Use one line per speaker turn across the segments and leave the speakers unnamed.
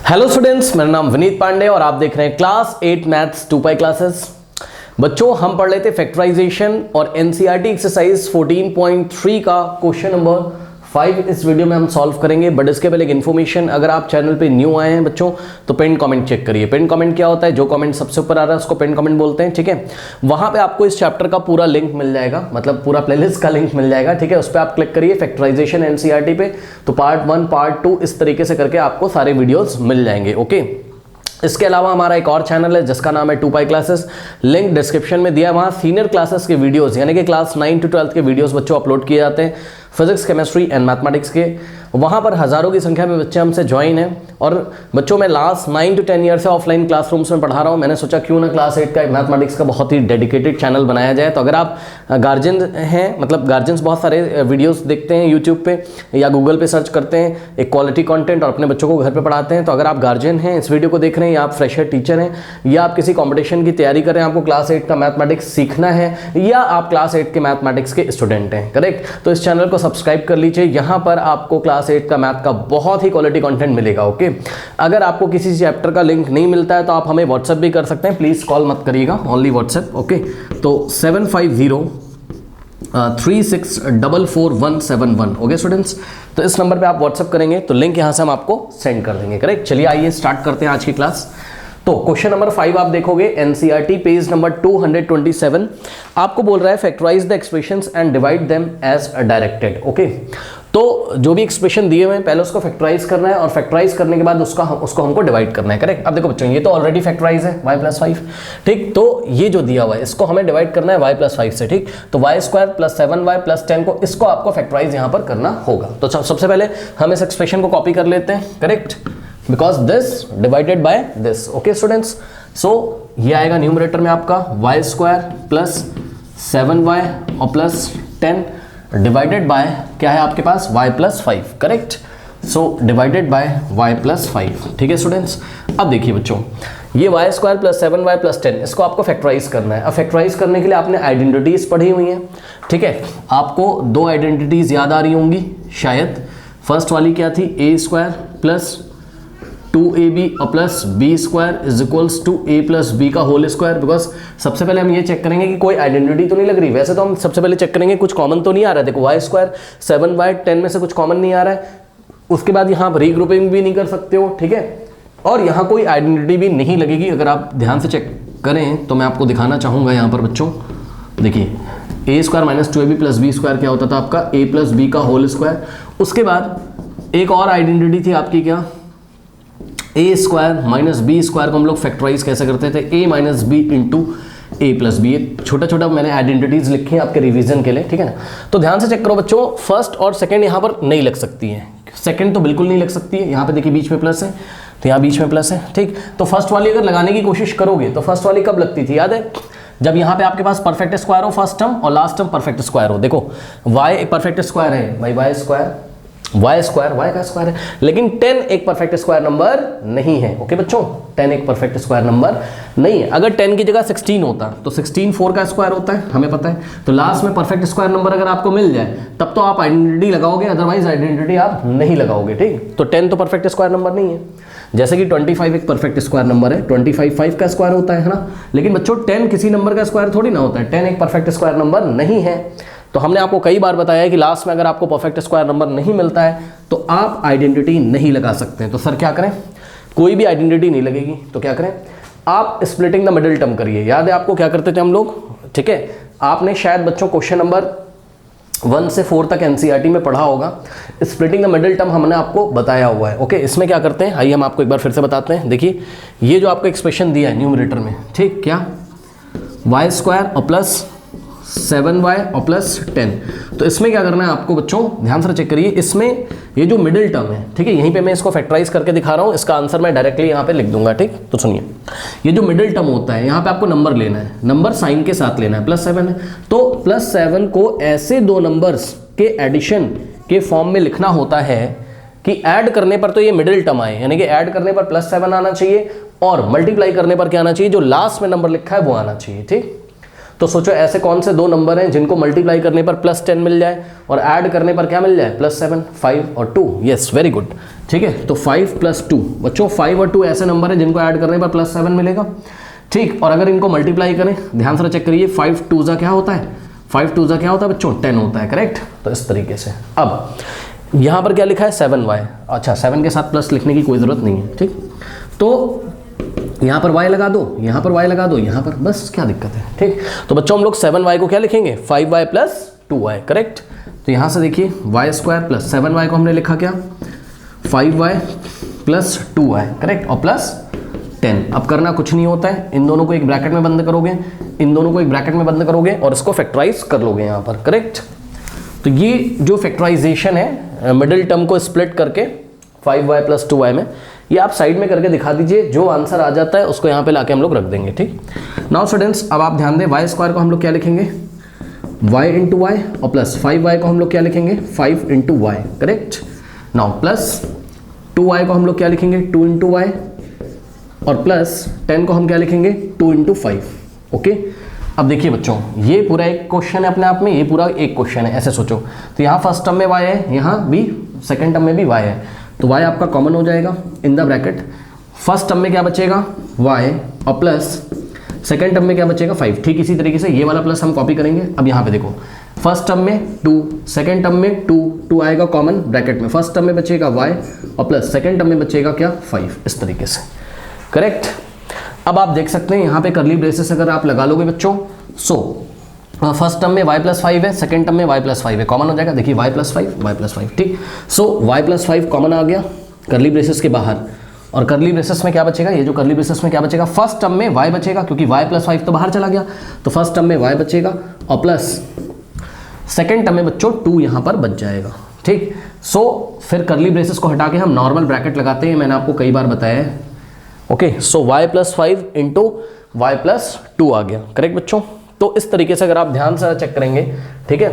Hello students, मेरा नाम विनीत पांडे और आप देख रहे हैं क्लास 8 मैथ्स 2 क्लासेस। बच्चों, हम पढ़ लेते फैक्टराइजेशन और एनसीईआरटी एक्सरसाइज 14.3 का क्वेश्चन नंबर 5 इस वीडियो में हम सॉल्व करेंगे। बट इसके पहले एक इन्फॉर्मेशन, अगर आप चैनल पे न्यू आए हैं बच्चों तो पिन कमेंट चेक करिए। पिन कमेंट क्या होता है? जो कमेंट सबसे ऊपर आ रहा है उसको पिन कमेंट बोलते हैं, ठीक है। वहां पे आपको इस चैप्टर का पूरा लिंक मिल जाएगा, मतलब पूरा प्लेलिस्ट का लिंक मिल जाएगा, ठीक है। उस पर आप क्लिक करिए फैक्टराइजेशन एनसीईआरटी पे, तो पार्ट 1 पार्ट 2 इस तरीके से करके आपको सारे वीडियोज मिल जाएंगे, ओके। इसके अलावा हमारा एक और चैनल है जिसका नाम है 2 क्लासेस, लिंक डिस्क्रिप्शन में दिया है। वहाँ सीनियर क्लासेस के वीडियोस यानी कि क्लास 9 to 12 के वीडियोस बच्चों अपलोड किए जाते हैं, फिजिक्स, केमिस्ट्री एंड मैथमेटिक्स के। वहाँ पर हज़ारों की संख्या में बच्चे हमसे ज्वाइन हैं। और बच्चों, मैं लास्ट 9 to 10 ईयर से ऑफलाइन क्लासरूम्स में पढ़ा रहा हूँ। मैंने सोचा क्यों ना क्लास 8 का मैथमेटिक्स का बहुत ही डेडिकेटेड चैनल बनाया जाए। तो अगर आप गार्जियन हैं, मतलब गार्जियंस बहुत सारे वीडियोस देखते हैं यूट्यूब पे या गूगल पे सर्च करते हैं एक क्वालिटी कंटेंट और अपने बच्चों को घर पे पढ़ाते हैं, तो अगर आप गार्जियन हैं, इस वीडियो को देख रहे हैं, या आप फ्रेशर टीचर हैं, या आप किसी कॉम्पिटिशन की तैयारी कर रहे हैं, आपको क्लास 8 का मैथमेटिक्स सीखना है, या आप क्लास 8 के मैथमेटिक्स के स्टूडेंट हैं, करेक्ट, तो इस चैनल को सब्सक्राइब कर लीजिए। यहाँ पर आपको क्लास 8 का मैथ का बहुत ही क्वालिटी कंटेंट मिलेगा, ओके। अगर आपको किसी चैप्टर का लिंक नहीं मिलता है तो आप हमें व्हाट्सएप भी कर सकते हैं, प्लीज़ कॉल मत करिएगा, ओनली व्हाट्सएप, ओके। तो 7503644171, ओके स्टूडेंट्स। तो इस नंबर पे आप व्हाट्सएप करेंगे तो लिंक यहाँ से हम आपको सेंड कर देंगे, करेक्ट। चलिए आइए स्टार्ट करते हैं आज की क्लास। तो क्वेश्चन नंबर 5 आप देखोगे एनसीईआरटी पेज नंबर 227, आपको बोल रहा है factorize the expressions and divide them as directed, okay. तो जो भी एक्सप्रेशन दिए हुए हैं पहले उसको फैक्टराइज करना है और फैक्टराइज करने के बाद उसको हमको डिवाइड करना है, करेक्ट। अब देखो बच्चों, ये तो ऑलरेडी फैक्टराइज है y+5, ठीक। तो ये जो दिया हुआ है इसको हमें डिवाइड करना है y+5 से, ठीक। तो y² + 7y + 10 को इसको आपको फैक्टराइज यहाँ पर करना होगा। तो सबसे पहले हम इस एक्सप्रेशन को कॉपी कर लेते हैं, correct, because this divided by this, okay students. सो ये आएगा न्यूमरेटर में आपका y² + 7y और +10 डिवाइडेड बाय क्या है आपके पास y+5, correct. So divided by y+5, ठीक है स्टूडेंट्स। अब देखिए बच्चों, ये y² + 7y + 10 इसको आपको फैक्टराइज करना है। अब फैक्टराइज करने के लिए आपने आइडेंटिटीज पढ़ी हुई हैं, ठीक है। आपको 2 आइडेंटिटीज याद आ रही होंगी शायद। फर्स्ट वाली क्या थी? a² + 2ab और +b² = a + b का होल स्क्वायर। बिकॉज सबसे पहले हम ये चेक करेंगे कि कोई आइडेंटिटी तो नहीं लग रही। वैसे तो हम सबसे पहले चेक करेंगे कुछ कॉमन तो नहीं आ रहा है। देखो y² 7y 10 में से कुछ कॉमन नहीं आ रहा है। उसके बाद यहाँ पर रीग्रुपिंग भी नहीं कर सकते हो, ठीक है। और यहाँ कोई आइडेंटिटी भी नहीं लगेगी। अगर आप ध्यान से चेक करें तो मैं आपको दिखाना चाहूँगा यहाँ पर बच्चों, देखिए a² - 2ab + b² क्या होता था आपका? a + b का होल स्क्वायर। उसके बाद एक और आइडेंटिटी थी आपकी, क्या? a² - b² को हम लोग फैक्टराइज कैसे करते थे? a - b × a + b। ये छोटा छोटा मैंने आइडेंटिटीज लिखी हैं आपके रिवीजन के लिए, ठीक है ना। तो ध्यान से चेक करो बच्चों, फर्स्ट और सेकंड यहाँ पर नहीं लग सकती है। सेकंड तो बिल्कुल नहीं लग सकती है। यहाँ पे देखिए बीच में प्लस है, तो यहाँ बीच में प्लस है, ठीक। तो फर्स्ट वाली अगर लगाने की कोशिश करोगे तो फर्स्ट वाली कब लगती थी याद है? जब यहाँ पे आपके पास परफेक्ट स्क्वायर हो फर्स्ट टर्म और लास्ट टर्म परफेक्ट स्क्वायर हो। देखो y एक परफेक्ट स्क्वायर है भाई, y² y का स्क्वायर है, लेकिन 10 एक परफेक्ट स्क्वायर नंबर नहीं है, ओके बच्चों। 10 एक परफेक्ट स्क्वायर नंबर नहीं है। अगर 10 की जगह 16 होता तो 16 4 का स्क्वायर होता है, हमें पता है। तो लास्ट में परफेक्ट स्क्वायर नंबर अगर आपको मिल जाए तब तो आप आइडेंटिटी लगाओगे, अदरवाइज आइडेंटिटी आप नहीं लगाओगे, ठीक। तो 10 तो परफेक्ट स्क्वायर नंबर नहीं है। जैसे कि 25 एक परफेक्ट स्क्वायर नंबर है, 25 5 का स्क्वायर होता है ना। लेकिन बच्चों 10 किसी नंबर का स्क्वायर थोड़ी ना होता है। 10 एक परफेक्ट स्क्वायर नंबर नहीं है। तो हमने आपको कई बार बताया है कि लास्ट में अगर आपको परफेक्ट स्क्वायर नंबर नहीं मिलता है तो आप आइडेंटिटी नहीं लगा सकते हैं। तो सर क्या करें? कोई भी आइडेंटिटी नहीं लगेगी तो क्या करें? आप स्प्लिटिंग द मिडिल टर्म करिए। याद है आपको क्या करते थे हम लोग, ठीक है। आपने शायद बच्चों क्वेश्चन नंबर 1 से 4 तक एनसीईआरटी में पढ़ा होगा। स्प्लिटिंग द मिडिल टर्म हमने आपको बताया हुआ है, ओके। इसमें क्या करते हैं, आइए हम आपको एक बार फिर से बताते हैं। देखिए ये जो आपको एक्सप्रेशन दिया है न्यूमरेटर में, ठीक, क्या? y² और +7y और +10। तो इसमें क्या करना है आपको बच्चों, ध्यान से चेक करिए। इसमें ये जो मिडिल टर्म है, ठीक है, यहीं पे मैं इसको फैक्टराइज करके दिखा रहा हूँ। इसका आंसर मैं डायरेक्टली यहाँ पे लिख दूंगा, ठीक। तो सुनिए, ये जो मिडिल टर्म होता है यहाँ पे आपको नंबर लेना है, नंबर साइन के साथ लेना है। +7 है तो +7 को ऐसे दो नंबर्स के एडिशन के फॉर्म में लिखना होता है कि ऐड करने पर तो ये मिडिल टर्म आए, यानी कि ऐड करने पर +7 आना चाहिए और मल्टीप्लाई करने पर क्या आना चाहिए? जो लास्ट में नंबर लिखा है वो आना चाहिए, ठीक। तो सोचो ऐसे कौन से दो नंबर हैं जिनको मल्टीप्लाई करने पर +10 मिल जाए और ऐड करने पर क्या मिल जाए +7, 5 और 2। Yes, very good. ठीक है, तो 5 + 2 बच्चों, 5 और 2 ऐसे नंबर है जिनको ऐड करने पर +7 मिलेगा। ठीक, और अगर इनको मल्टीप्लाई करें, ध्यान से चेक करिए, 5 2 जा क्या होता है, 5 2 जा क्या होता है बच्चों 10 होता है, करेक्ट। तो इस तरीके से अब यहाँ पर क्या लिखा है 7y, अच्छा 7 के साथ प्लस लिखने की कोई ज़रूरत नहीं है। ठीक, तो यहाँ पर y लगा दो, यहाँ पर y लगा दो, यहाँ पर, बस क्या दिक्कत है। ठीक, तो बच्चों हम लोग 7y को क्या लिखेंगे 5y + 2y, करेक्ट। तो यहाँ से देखिए y² + 7y को हमने लिखा क्या 5y + 2y, करेक्ट, और +10। अब करना कुछ नहीं होता है, इन दोनों को एक ब्रैकेट में बंद करोगे, इन दोनों को एक ब्रैकेट में बंद करोगे और इसको फैक्टराइज कर लोगे यहाँ पर, करेक्ट। तो ये जो फैक्टराइजेशन है मिडिल टर्म को स्प्लिट करके 5y + 2y में, ये आप साइड में करके दिखा दीजिए, जो आंसर आ जाता है उसको यहाँ पे लाके हम लोग रख देंगे। ठीक, नाउ स्टूडेंट्स अब आप ध्यान दें, y² को हम लोग क्या लिखेंगे y × y और +5y को हम लोग क्या लिखेंगे 5 × y, करेक्ट। नाउ +2y को हम लोग क्या लिखेंगे 2 × y और +10 को हम क्या लिखेंगे 2 × 5, ओके। अब देखिए बच्चों, ये पूरा एक क्वेश्चन है अपने आप में, ये पूरा एक क्वेश्चन है, ऐसे सोचो। तो यहाँ फर्स्ट टर्म में y है, यहाँ भी सेकंड टर्म में भी y है, तो y आपका कॉमन हो जाएगा इन द ब्रैकेट। फर्स्ट टर्म में क्या बचेगा y और प्लस सेकंड टर्म में क्या बचेगा 5। ठीक इसी तरीके से ये वाला प्लस हम कॉपी करेंगे। अब यहाँ पे देखो, फर्स्ट टर्म में 2, सेकंड टर्म में 2 आएगा कॉमन ब्रैकेट में, फर्स्ट टर्म में बचेगा y और प्लस सेकंड टर्म में बचेगा क्या 5, इस तरीके से, करेक्ट। अब आप देख सकते हैं यहाँ पे करली ब्रेसेस अगर आप लगा लोगे बच्चों, सो फर्स्ट टर्म में y + 5 है, सेकंड टर्म में y + 5 है, कॉमन हो जाएगा। देखिए y + 5 y + 5, ठीक। सो y + 5 कॉमन आ गया करली ब्रेसेस के बाहर, और करली ब्रेसेस में क्या बचेगा, ये जो करली ब्रेसेस में क्या बचेगा, फर्स्ट टर्म में y बचेगा क्योंकि y + 5 तो बाहर चला गया, तो फर्स्ट टर्म में y बचेगा और प्लस सेकंड टर्म में बच्चों 2 यहाँ पर बच जाएगा, ठीक। सो फिर करली ब्रेसेस को हटा के हम नॉर्मल ब्रैकेट लगाते हैं, मैंने आपको कई बार बताया है, ओके। सो y + 5 × y + 2 आ गया, करेक्ट बच्चों। तो इस तरीके से अगर आप ध्यान से चेक करेंगे, ठीक है,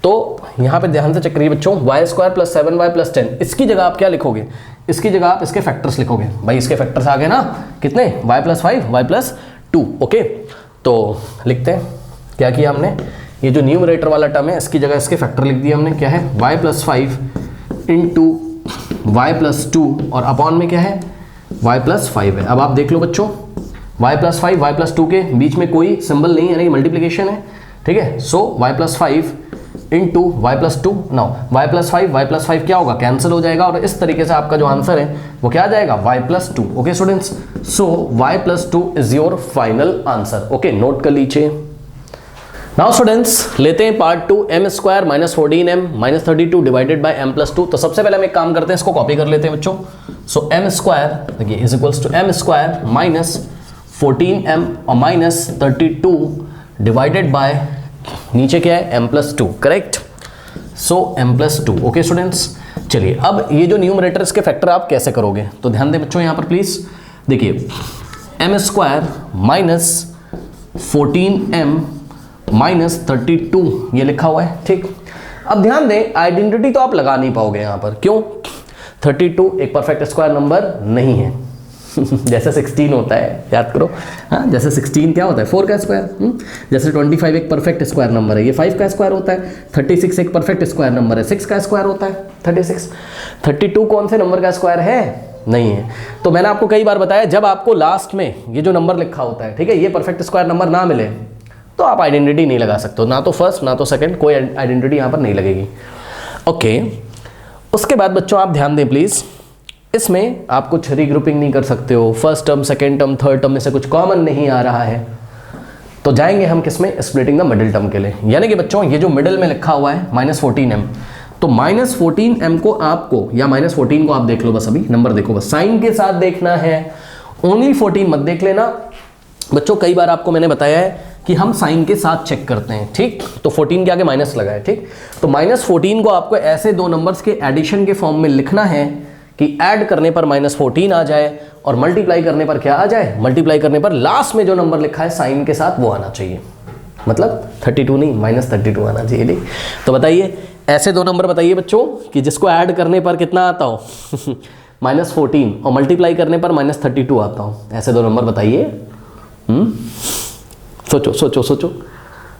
तो यहाँ पे ध्यान से चेक करिए बच्चों, y² + 7y + 10, इसकी जगह आप क्या लिखोगे, इसकी जगह आप इसके फैक्टर्स लिखोगे। भाई इसके फैक्टर्स आ गए ना, कितने, y + 5 y + 2, ओके। तो लिखते हैं, क्या किया हमने, ये जो न्यूमरेटर वाला टर्म है इसकी जगह इसके फैक्टर लिख दिए हमने, क्या है y + 5 × y + 2 और अपॉन में क्या है y + 5 है। अब आप देख लो बच्चों, y + 5 y + 2 के बीच में कोई सिंबल नहीं है, यानी मल्टीप्लिकेशन है, ठीक है। सो y + 5 × y + 2, now y + 5 y + 5 क्या होगा, कैंसिल हो जाएगा, और इस तरीके से आपका जो आंसर है वो क्या आ जाएगा y + 2, okay students. So y + 2 is your final answer, okay, note कर लीजिए। नाउ स्टूडेंट्स लेते हैं part 2, m² - 14m - 32 divided by m + 2। तो सबसे पहले हम एक काम करते हैं, इसको कॉपी कर लेते हैं बच्चों। सो m² देखिए is equals to m² - 14m और -32 डिवाइडेड बाय नीचे क्या है m + 2, करेक्ट। सो m + 2, ओके स्टूडेंट्स। चलिए अब ये जो न्यूमरेटर इसके फैक्टर आप कैसे करोगे, तो ध्यान दें बच्चों यहाँ पर प्लीज, देखिए m² - 14m - 32 ये लिखा हुआ है, ठीक। अब ध्यान दें, आइडेंटिटी तो आप लगा नहीं पाओगे यहाँ पर, क्यों, 32 एक परफेक्ट स्क्वायर नंबर नहीं है जैसे 16 होता है, याद करो, हाँ, जैसे 16 क्या होता है 4 का स्क्वायर, जैसे 25 एक परफेक्ट स्क्वायर नंबर है, ये 5 का स्क्वायर होता है, 36 एक परफेक्ट स्क्वायर नंबर है, 6 का स्क्वायर होता है 36। 32 कौन से नंबर का स्क्वायर है, नहीं है। तो मैंने आपको कई बार बताया, जब आपको लास्ट में ये जो नंबर लिखा होता है, ठीक है, ये परफेक्ट स्क्वायर नंबर ना मिले तो आप आइडेंटिटी नहीं लगा सकते, ना तो फर्स्ट ना तो सेकंड, कोई आइडेंटिटी यहाँ पर नहीं लगेगी, ओके। उसके बाद बच्चों आप ध्यान दें प्लीज़, इसमें आप कुछ रीग्रुपिंग नहीं कर सकते हो, first term second term third term में से कुछ कॉमन नहीं आ रहा है, तो जाएंगे हम किसमें, स्प्लिटिंग द मिडिल टर्म के लिए। यानी कि बच्चों ये जो मिडिल में लिखा हुआ है -14m, तो -14m को आपको, या -14 को आप देख लो, बस अभी नंबर देखो, बस साइन के साथ देखना है, ओनली 14 मत देख लेना बच्चों। कई बार आपको मैंने बताया है कि हम साइन के साथ चेक करते हैं, ठीक, तो 14 के आगे माइनस लगा है, ठीक। तो -14 को आपको ऐसे दो नंबर्स के एडिशन के फॉर्म में लिखना है कि ऐड करने पर -14 आ जाए और मल्टीप्लाई करने पर क्या आ जाए, मल्टीप्लाई करने पर लास्ट में जो नंबर लिखा है साइन के साथ वो आना चाहिए, मतलब 32 नहीं -32 आना चाहिए, ठीक। तो बताइए ऐसे दो नंबर बताइए बच्चों कि जिसको ऐड करने पर कितना आता हो -14 और मल्टीप्लाई करने पर -32 आता हो, ऐसे दो नंबर बताइए। सोचो सोचो सोचो,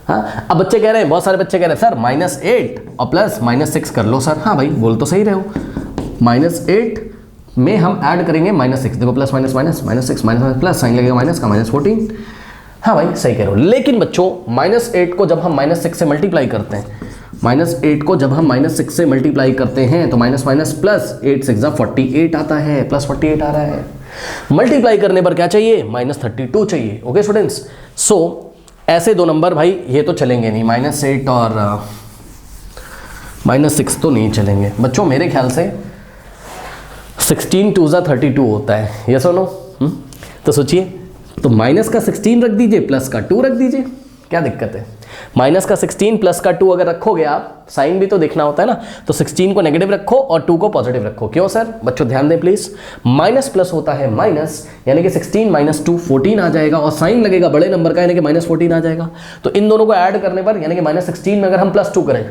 हाँ, अब बच्चे कह रहे हैं, बहुत सारे बच्चे कह रहे हैं सर -8 और प्लस -6 कर लो सर। हाँ भाई, बोल तो सही रहे हो। -8 में हम ऐड करेंगे -6, देखो plus minus minus, -6 minus plus, sign लगेगा माइनस का, -14। हाँ भाई सही कह रहे हो। लेकिन बच्चों -8 को जब हम -6 से मल्टीप्लाई करते हैं, -8 को जब हम -6 से मल्टीप्लाई करते हैं तो माइनस माइनस प्लस 8 6 48 आता है, प्लस 48 आ रहा है। मल्टीप्लाई करने पर क्या चाहिए? -32 चाहिए। ओके स्टूडेंट्स, सो ऐसे दो नंबर भाई ये तो चलेंगे नहीं, -8 और -6 तो नहीं चलेंगे बच्चों। मेरे ख्याल से 16 2 ज़ा 32 होता है, ये सुनो। तो सोचिए, तो माइनस का 16 रख दीजिए, प्लस का 2 रख दीजिए, क्या दिक्कत है? माइनस का 16 प्लस का 2 अगर रखोगे आप, साइन भी तो देखना होता है ना, तो 16 को नेगेटिव रखो और 2 को पॉजिटिव रखो। क्यों सर? बच्चों ध्यान दें प्लीज, माइनस प्लस होता है माइनस, यानी कि 16 - 2 14 आ जाएगा, और साइन लगेगा बड़े नंबर का, यानी कि -14 आ जाएगा। तो इन दोनों को ऐड करने पर, यानी कि -16 में अगर हम +2 करें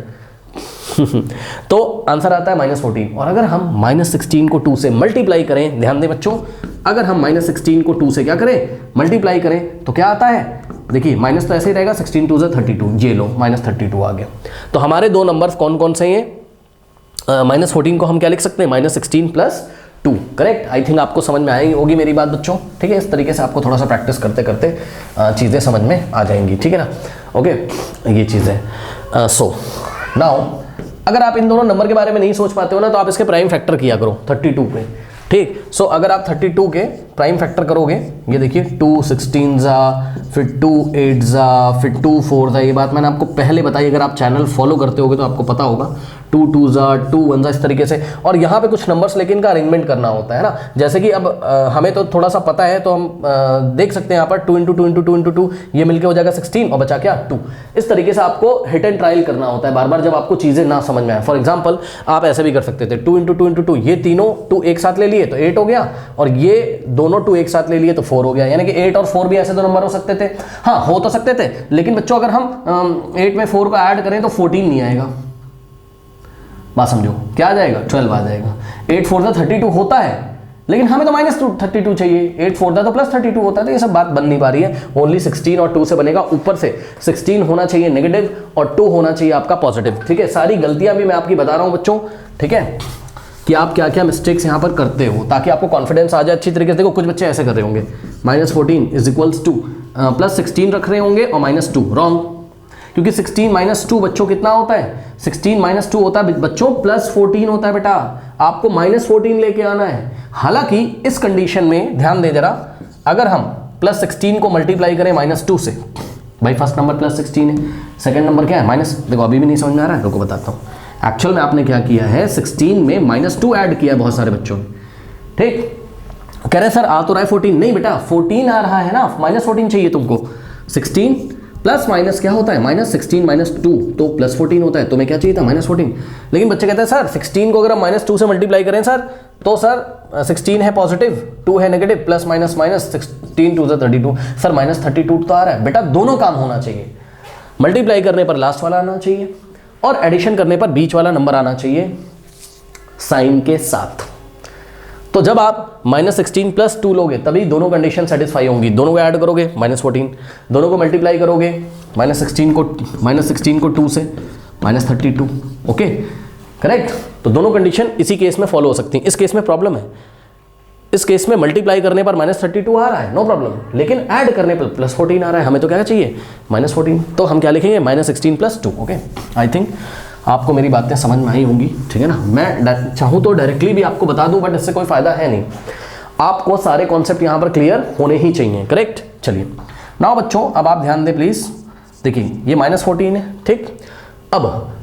तो आंसर आता है -14। और अगर हम -16 को 2 से मल्टीप्लाई करें, ध्यान दें बच्चों, अगर हम -16 को 2 से क्या करें? मल्टीप्लाई करें, तो क्या आता है? देखिए माइनस तो ऐसे ही रहेगा, 16 2 ज़ा 32, ये लो -32 आ गया। तो हमारे दो नंबर्स कौन कौन से हैं? -14 को हम क्या लिख सकते हैं? -16 + 2, करेक्ट। आई थिंक आपको समझ में आई होगी मेरी बात बच्चों, ठीक है। इस तरीके से आपको थोड़ा सा प्रैक्टिस करते करते चीज़ें समझ में आ जाएंगी, ठीक है ना। ओके, ये चीज़ें। सो नाउ अगर आप इन दोनों नंबर के बारे में नहीं सोच पाते हो ना, तो आप इसके प्राइम फैक्टर किया करो 32 पे, ठीक। सो अगर आप 32 के प्राइम फैक्टर करोगे, ये देखिए 2 16 ज़ा, फिर 2 8 ज़ा, फिर 2 4 ज़ा, ये बात मैंने आपको पहले बताई। अगर आप चैनल फॉलो करते होगे तो आपको पता होगा, 2 2 ज़ा, 2 1 ज़ा, इस तरीके से। और यहाँ पे कुछ नंबर्स लेकिन इनका अरेंजमेंट करना होता है ना, जैसे कि अब हमें तो थोड़ा सा पता है, तो हम देख सकते हैं यहाँ पर 2 × 2 × 2 × 2, ये मिलकर हो जाएगा 16 और बचा क्या? 2। इस तरीके से आपको हिट एंड ट्रायल करना होता है बार बार, जब आपको चीज़ें ना समझ में आए। फॉर एग्जाम्पल आप ऐसे भी कर सकते थे, 2 × 2 × 2, ये तीनों 2 एक साथ ले लिए तो 8 हो गया, और ये दोनों 2 एक साथ ले लिए तो 4 हो गया, यानी कि 8 और 4 भी ऐसे दो नंबर हो सकते थे। हाँ, हो तो सकते थे, लेकिन बच्चों अगर हम 8 में 4 को ऐड करें तो 14 नहीं आएगा। बात समझो, क्या आ जाएगा? 12 आ जाएगा। 8 4 ज़ा 32 होता है, लेकिन हमें तो -32 चाहिए, 8 4 ज़ा तो +32 होता है। तो ये सब बात बन नहीं पा रही है। ओनली 16 और 2 से बनेगा। ऊपर से 16 होना चाहिए नेगेटिव और 2 होना चाहिए आपका पॉजिटिव, ठीक है। सारी गलतियां भी मैं आपकी बता रहा हूं बच्चों, ठीक है, कि आप क्या क्या मिस्टेक्स यहाँ पर करते हो, ताकि आपको कॉन्फिडेंस आ जाए अच्छी तरीके से। देखो कुछ बच्चे ऐसे कर रहे होंगे, -14 = 2, +16 रख रहे होंगे और -2, रॉन्ग, क्योंकि 16 - 2 बच्चों कितना होता है? 16 - 2 होता है बच्चों +14 होता है बेटा, आपको -14 लेके आना है। हालांकि इस कंडीशन में ध्यान दे जरा, अगर हम +16 को मल्टीप्लाई करें -2 से, भाई फर्स्ट नंबर +16 है, सेकंड नंबर क्या है? माइनस। देखो अभी भी नहीं समझ में आ रहा है, रुको बताता हूँ। एक्चुअल में आपने क्या किया है, 16 में -2 ऐड किया है बहुत सारे बच्चों ने, ठीक। कह रहे सर आ तो रहा है 14, नहीं बेटा 14 आ रहा है ना, -14 चाहिए तुमको। 16 प्लस माइनस क्या होता है? -16 - 2 तो +14 होता है, तुम्हें क्या चाहिए था? -14। लेकिन बच्चे कहते हैं सर 16 को अगर हम -2 से मल्टीप्लाई करें सर, तो सर 16 है पॉजिटिव, 2 है नेगेटिव, प्लस माइनस माइनस, 16 2 ज़ा 32, सर -32 तो आ रहा है। बेटा दोनों काम होना चाहिए, मल्टीप्लाई करने पर लास्ट वाला आना चाहिए और एडिशन करने पर बीच वाला नंबर आना चाहिए साइन के साथ। तो जब आप -16 + 2 लोगे तभी दोनों कंडीशन सेटिस्फाई होंगी। दोनों को ऐड करोगे -14, दोनों को मल्टीप्लाई करोगे -16 को 2 से -32, ओके करेक्ट। तो दोनों कंडीशन इसी केस में फॉलो हो सकती हैं। इस केस में प्रॉब्लम है, इस केस में मल्टीप्लाई करने पर -32 आ रहा है, नो प्रॉब्लम, लेकिन ऐड करने पर +14 आ रहा है। हमें तो क्या चाहिए? -14। तो हम क्या लिखेंगे? -16 + 2, ओके। आई थिंक आपको मेरी बातें समझ में आई होंगी, ठीक है ना। मैं चाहूँ तो डायरेक्टली भी आपको बता दूं, बट इससे कोई फायदा है नहीं। आपको सारे कॉन्सेप्ट यहाँ पर क्लियर होने ही चाहिए, करेक्ट। चलिए नाउ बच्चों, अब आप ध्यान दें प्लीज। देखिए ये -14 है, ठीक। अब